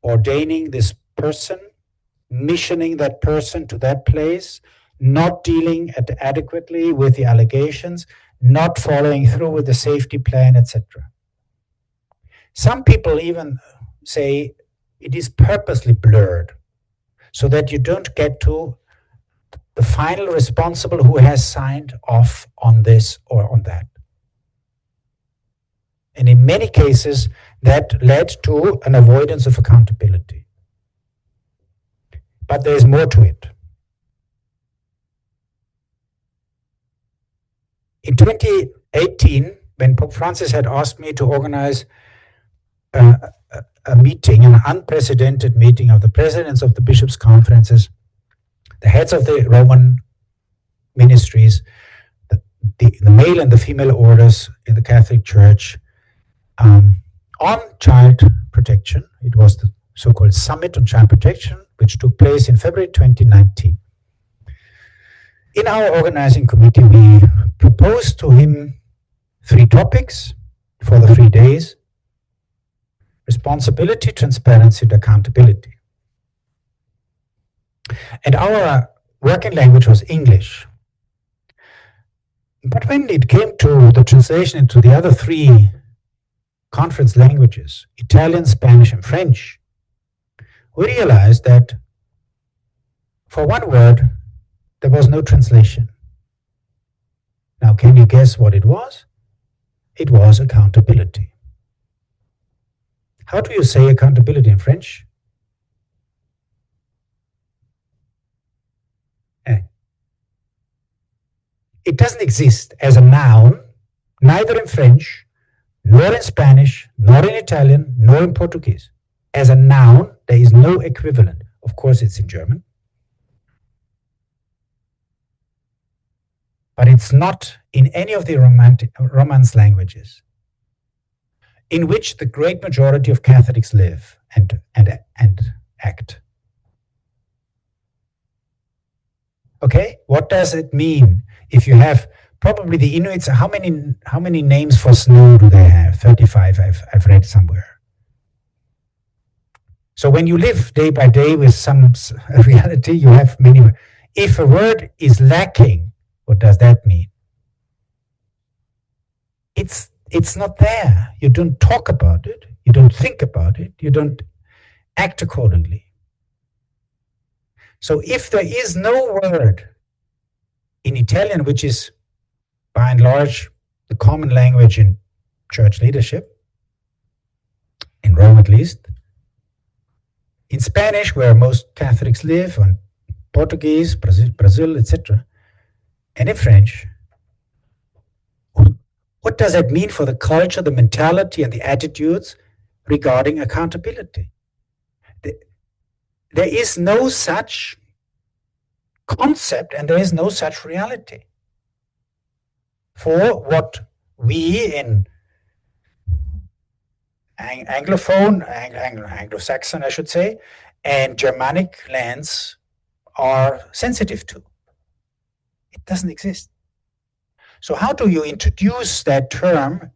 ordaining this person, missioning that person to that place, not dealing adequately with the allegations, not following through with the safety plan, etc. Some people even say it is purposely blurred so that you don't get to the final responsible who has signed off on this or on that. And in many cases, that led to an avoidance of accountability. But there is more to it. In 2018, when Pope Francis had asked me to organize a meeting, an unprecedented meeting of the presidents of the bishops' conferences, the heads of the Roman ministries, the male and the female orders in the Catholic Church, on child protection. It was the so-called Summit on Child Protection, which took place in February 2019. In our organizing committee, we proposed to him 3 topics for the 3 days: responsibility, transparency, and accountability. And our working language was English. But when it came to the translation into the other 3 conference languages, Italian, Spanish, and French, we realized that for one word, there was no translation. Now, can you guess what it was? It was accountability. How do you say accountability in French? It doesn't exist as a noun, neither in French, nor in Spanish, nor in Italian, nor in Portuguese. As a noun, there is no equivalent. Of course, it's in German. But it's not in any of the Romance languages in which the great majority of Catholics live and act. Okay, what does it mean if you have probably the Inuits? How many names for snow do they have? 35, I've read somewhere. So when you live day by day with some reality, you have many. If a word is lacking, what does that mean? It's not there. You don't talk about it. You don't think about it. You don't act accordingly. So if there is no word in Italian, which is by and large the common language in church leadership, in Rome at least, in Spanish, where most Catholics live, on Portuguese, Brazil, etc., and in French, what does that mean for the culture, the mentality, and the attitudes regarding accountability? There is no such concept and there is no such reality for what we in Anglophone, Anglo-Saxon, I should say, and Germanic lands are sensitive to. It doesn't exist. So how do you introduce that term,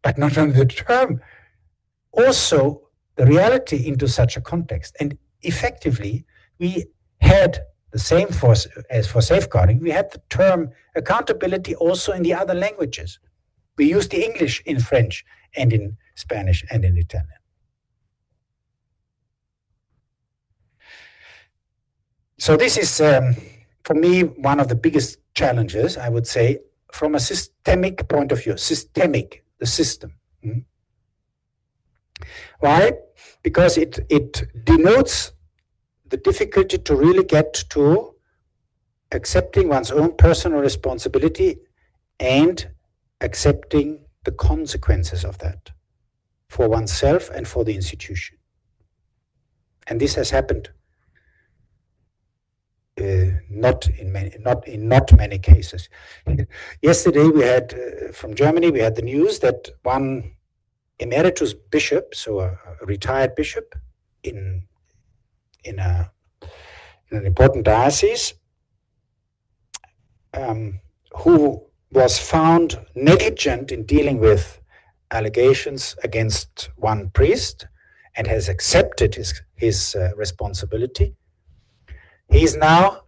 but not only the term, also the reality into such a context? And effectively, we had the same as for safeguarding, we had the term accountability also in the other languages. We used the English in French and in Spanish and in Italian. So this is, for me, one of the biggest challenges, I would say, from a systemic point of view. Systemic, the system. Why? Because it denotes the difficulty to really get to accepting one's own personal responsibility and accepting the consequences of that for oneself and for the institution. And this has happened not in many cases. Yesterday we had from Germany, we had the news that one emeritus bishop, so a retired bishop in an important diocese, who was found negligent in dealing with allegations against one priest and has accepted his responsibility. He's now,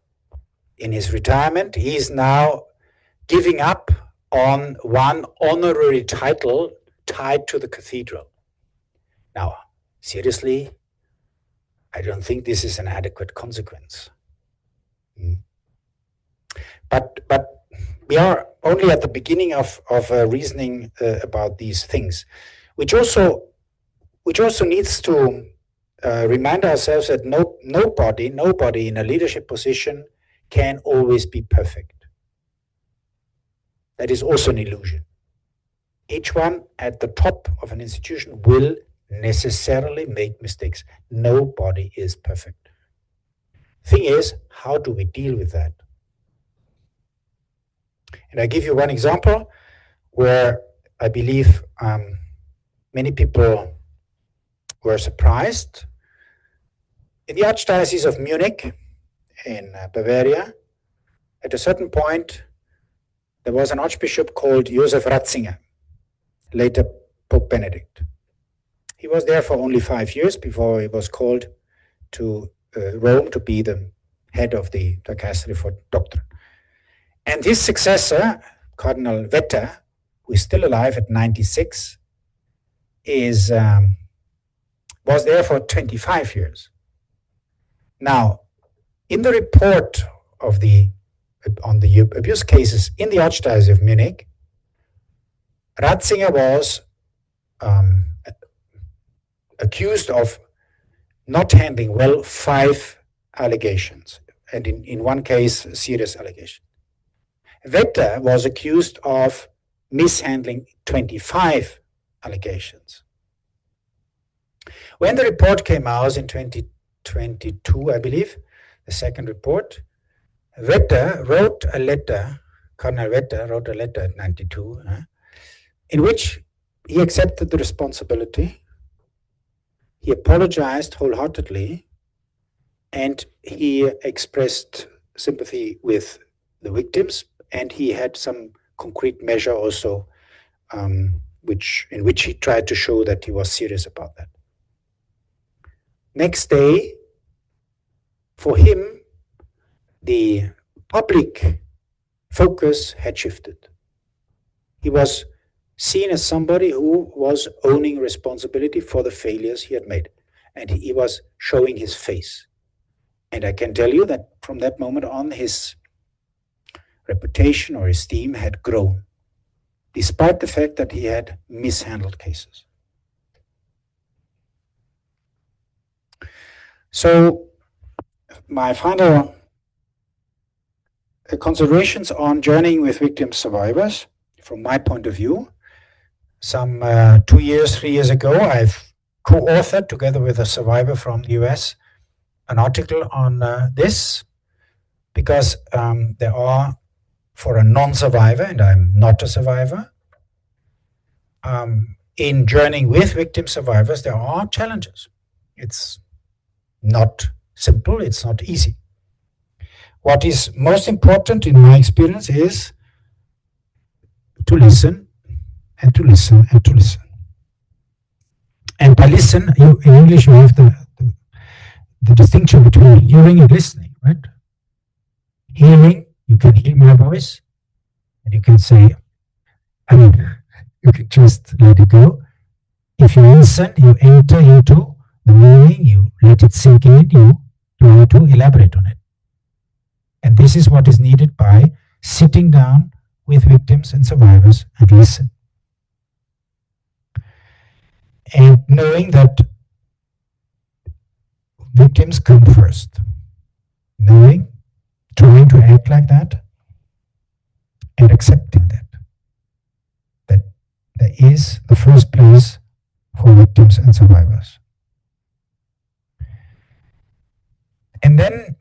in his retirement, he's now giving up on one honorary title tied to the cathedral. Now, seriously, I don't think this is an adequate consequence. But we are only at the beginning of reasoning about these things, which also needs to remind ourselves that nobody in a leadership position can always be perfect. that is also an illusion. Each one at the top of an institution will necessarily make mistakes. Nobody is perfect. Thing is, how do we deal with that? And I give you one example where I believe many people were surprised. In the Archdiocese of Munich, in Bavaria, at a certain point, there was an archbishop called Josef Ratzinger, later Pope Benedict. He was there for only 5 years before he was called to Rome to be the head of the dicastery for doctrine. And his successor, Cardinal Vetter, who is still alive at 96, was there for 25 years. Now, in the report of on the abuse cases in the Archdiocese of Munich, Ratzinger was accused of not handling well 5 allegations, and in one case, a serious allegation. Vetter was accused of mishandling 25 allegations. When the report came out in 2022, I believe, the second report, Vetter wrote a letter, Cardinal Vetter wrote a letter at 92, in which he accepted the responsibility, he apologized wholeheartedly, and he expressed sympathy with the victims, and he had some concrete measure also in which he tried to show that he was serious about that. Next day, for him, the public focus had shifted. He was seen as somebody who was owning responsibility for the failures he had made, and he was showing his face. And I can tell you that from that moment on, his reputation or esteem had grown, despite the fact that he had mishandled cases. So my final considerations on journeying with victim survivors, from my point of view, some 3 years ago, I've co-authored together with a survivor from the US an article on this, because there are, for a non-survivor, and I'm not a survivor, in journeying with victim survivors, there are challenges. It's not simple, it's not easy. What is most important in my experience is to listen and to listen and to listen. And by listen, in English you have the distinction between hearing and listening, right? Hearing, you can hear my voice, and you can say, you can just let it go. If you listen, you enter into the meaning, you let it sink in, you try to elaborate on it. And this is what is needed by sitting down with victims and survivors and listen. And knowing that victims come first. Knowing, trying to act like that, and accepting that there is the first place for victims and survivors. And then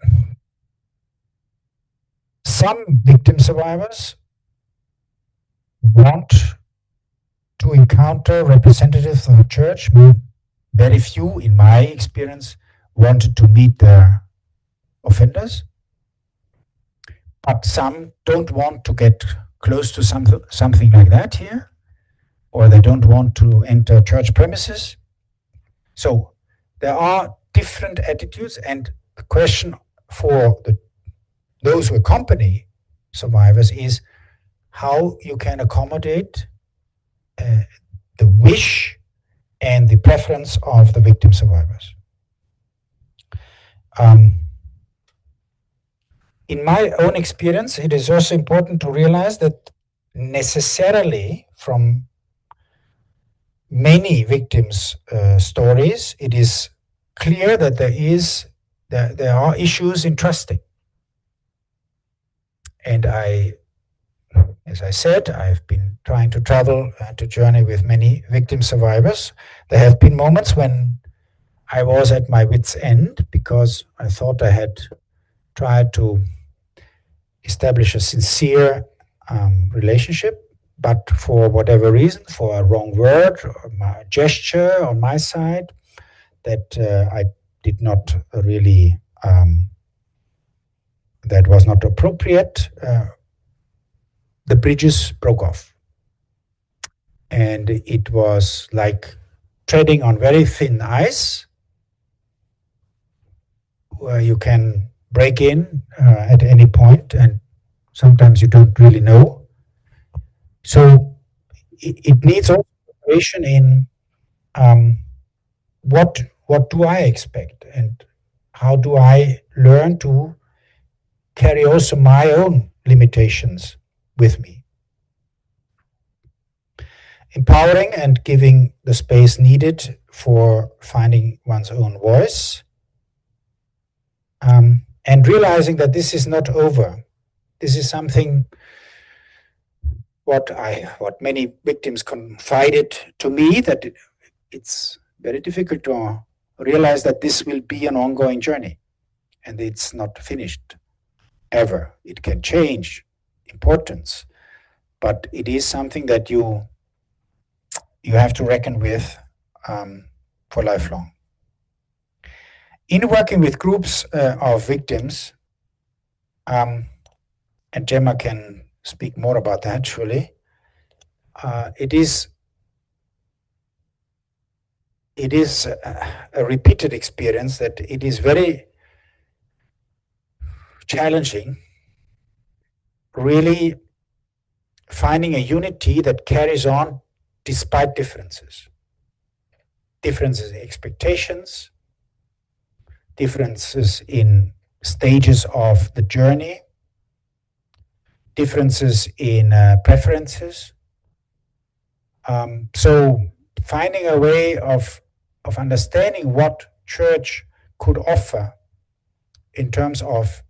some victim survivors want to encounter representatives of the church. Very few, in my experience, wanted to meet their offenders. But some don't want to get close to something like that here, or they don't want to enter church premises. So there are different attitudes, and the question for those who accompany survivors is how you can accommodate the wish and the preference of the victim survivors. In my own experience, it is also important to realize that necessarily from many victims' stories, it is clear that there are issues in trusting. And I As I said, I've been trying to travel and to journey with many victim survivors. There have been moments when I was at my wit's end because I thought I had tried to establish a sincere relationship, but for whatever reason, for a wrong word or a gesture on my side, that I did not really, that was not appropriate, the bridges broke off. And it was like treading on very thin ice, where you can break in at any point, and sometimes you don't really know. So it needs also preparation in what do I expect, and how do I learn to carry also my own limitations with me. Empowering and giving the space needed for finding one's own voice, and realizing that this is not over. This is something what many victims confided to me, that it's very difficult to realize that this will be an ongoing journey and it's not finished ever. It can change importance, but it is something that you have to reckon with for lifelong. In working with groups of victims, and Gemma can speak more about that surely, it is a repeated experience that it is very challenging, really finding a unity that carries on despite differences in expectations, differences in stages of the journey, differences in preferences. So finding a way of understanding what church could offer in terms of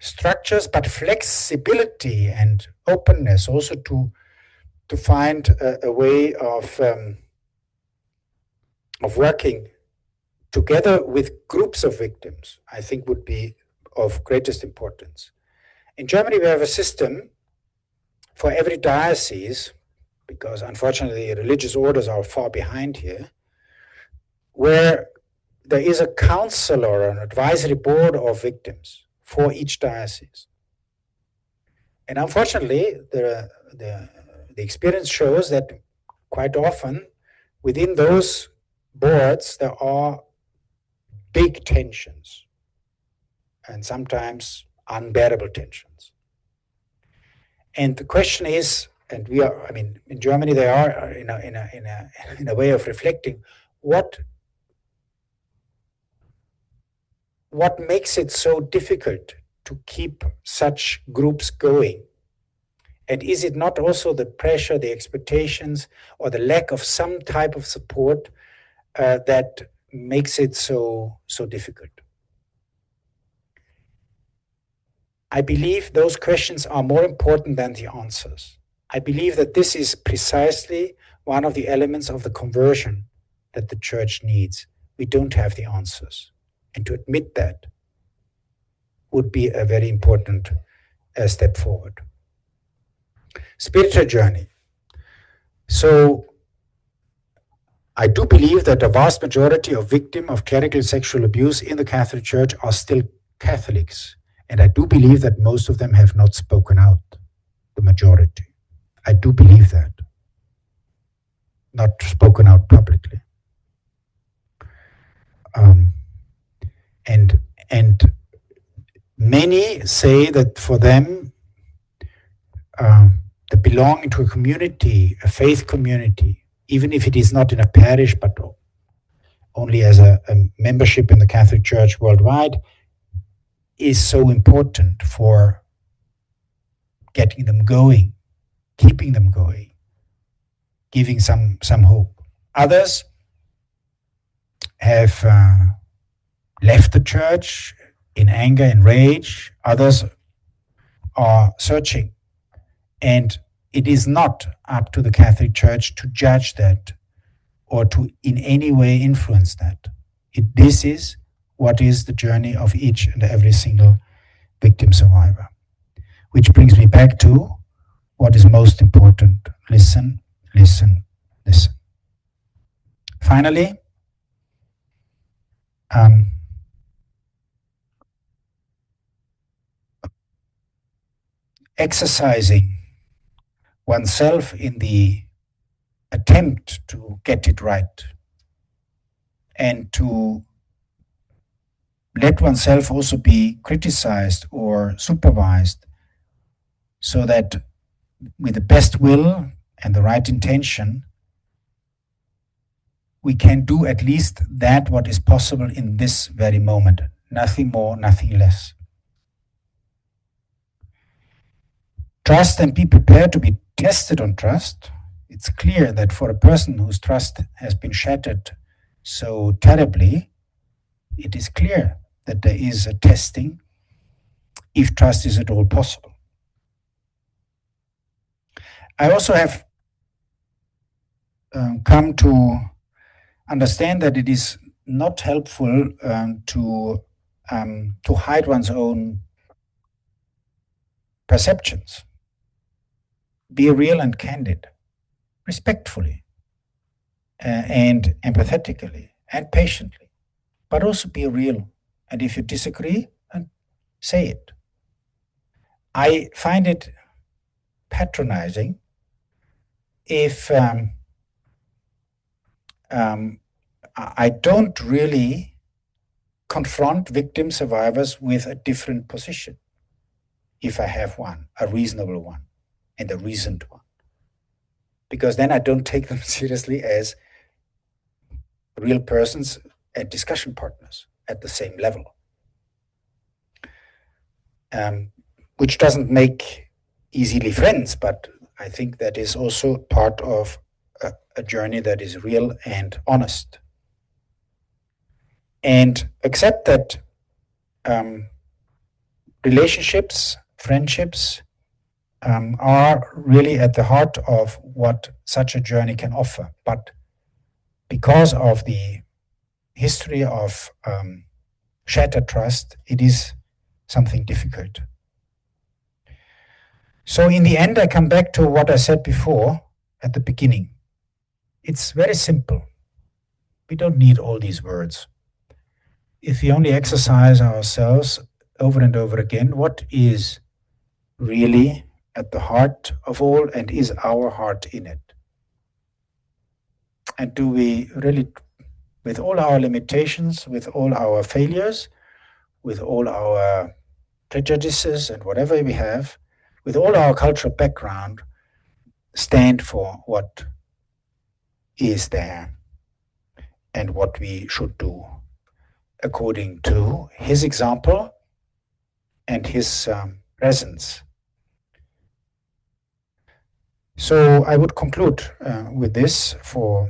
structures, but flexibility and openness also to find a way of working together with groups of victims, I think would be of greatest importance. In Germany, we have a system for every diocese, because unfortunately religious orders are far behind here, where there is a council or an advisory board of victims for each diocese. And unfortunately, the experience shows that quite often within those boards there are big tensions and sometimes unbearable tensions. And the question is, and we are, I mean, in Germany they are in a way of reflecting what makes it so difficult to keep such groups going? And is it not also the pressure, the expectations, or the lack of some type of support that makes it so difficult? I believe those questions are more important than the answers. I believe that this is precisely one of the elements of the conversion that the church needs. We don't have the answers. And to admit that would be a very important step forward. Spiritual journey. So I do believe that a vast majority of victims of clerical sexual abuse in the Catholic Church are still Catholics. And I do believe that most of them have not spoken out, the majority. I do believe that. Not spoken out publicly. And many say that for them, the belonging to a community, a faith community, even if it is not in a parish, but only as a membership in the Catholic Church worldwide, is so important for getting them going, keeping them going, giving some hope. Others have left the church in anger and rage. Others are searching And it is not up to the Catholic Church to judge that or to in any way influence that. This is what is the journey of each and every single victim survivor. Which brings me back to what is most important. Listen, listen, listen. Finally, exercising oneself in the attempt to get it right and to let oneself also be criticized or supervised so that with the best will and the right intention, we can do at least that what is possible in this very moment. Nothing more, nothing less. Trust and be prepared to be tested on trust. It's clear that for a person whose trust has been shattered so terribly, it is clear that there is a testing if trust is at all possible. I also have come to understand that it is not helpful to hide one's own perceptions. Be real and candid, respectfully, and empathetically, and patiently, but also be real. And if you disagree, then say it. I find it patronizing if I don't really confront victim survivors with a different position, if I have one, a reasonable one, and a reasoned one. Because then I don't take them seriously as real persons and discussion partners at the same level. Which doesn't make easily friends, but I think that is also part of a journey that is real and honest. And accept that relationships, friendships are really at the heart of what such a journey can offer. But because of the history of shattered trust, it is something difficult. So in the end, I come back to what I said before at the beginning. It's very simple. We don't need all these words. If we only exercise ourselves over and over again, what is really at the heart of all, and is our heart in it? And do we really, with all our limitations, with all our failures, with all our prejudices and whatever we have, with all our cultural background, stand for what is there and what we should do according to his example and his presence? So I would conclude with this for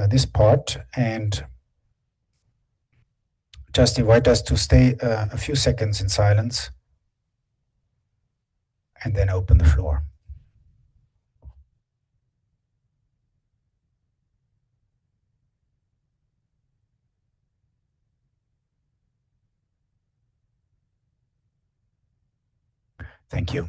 this part, and just invite us to stay a few seconds in silence and then open the floor. Thank you.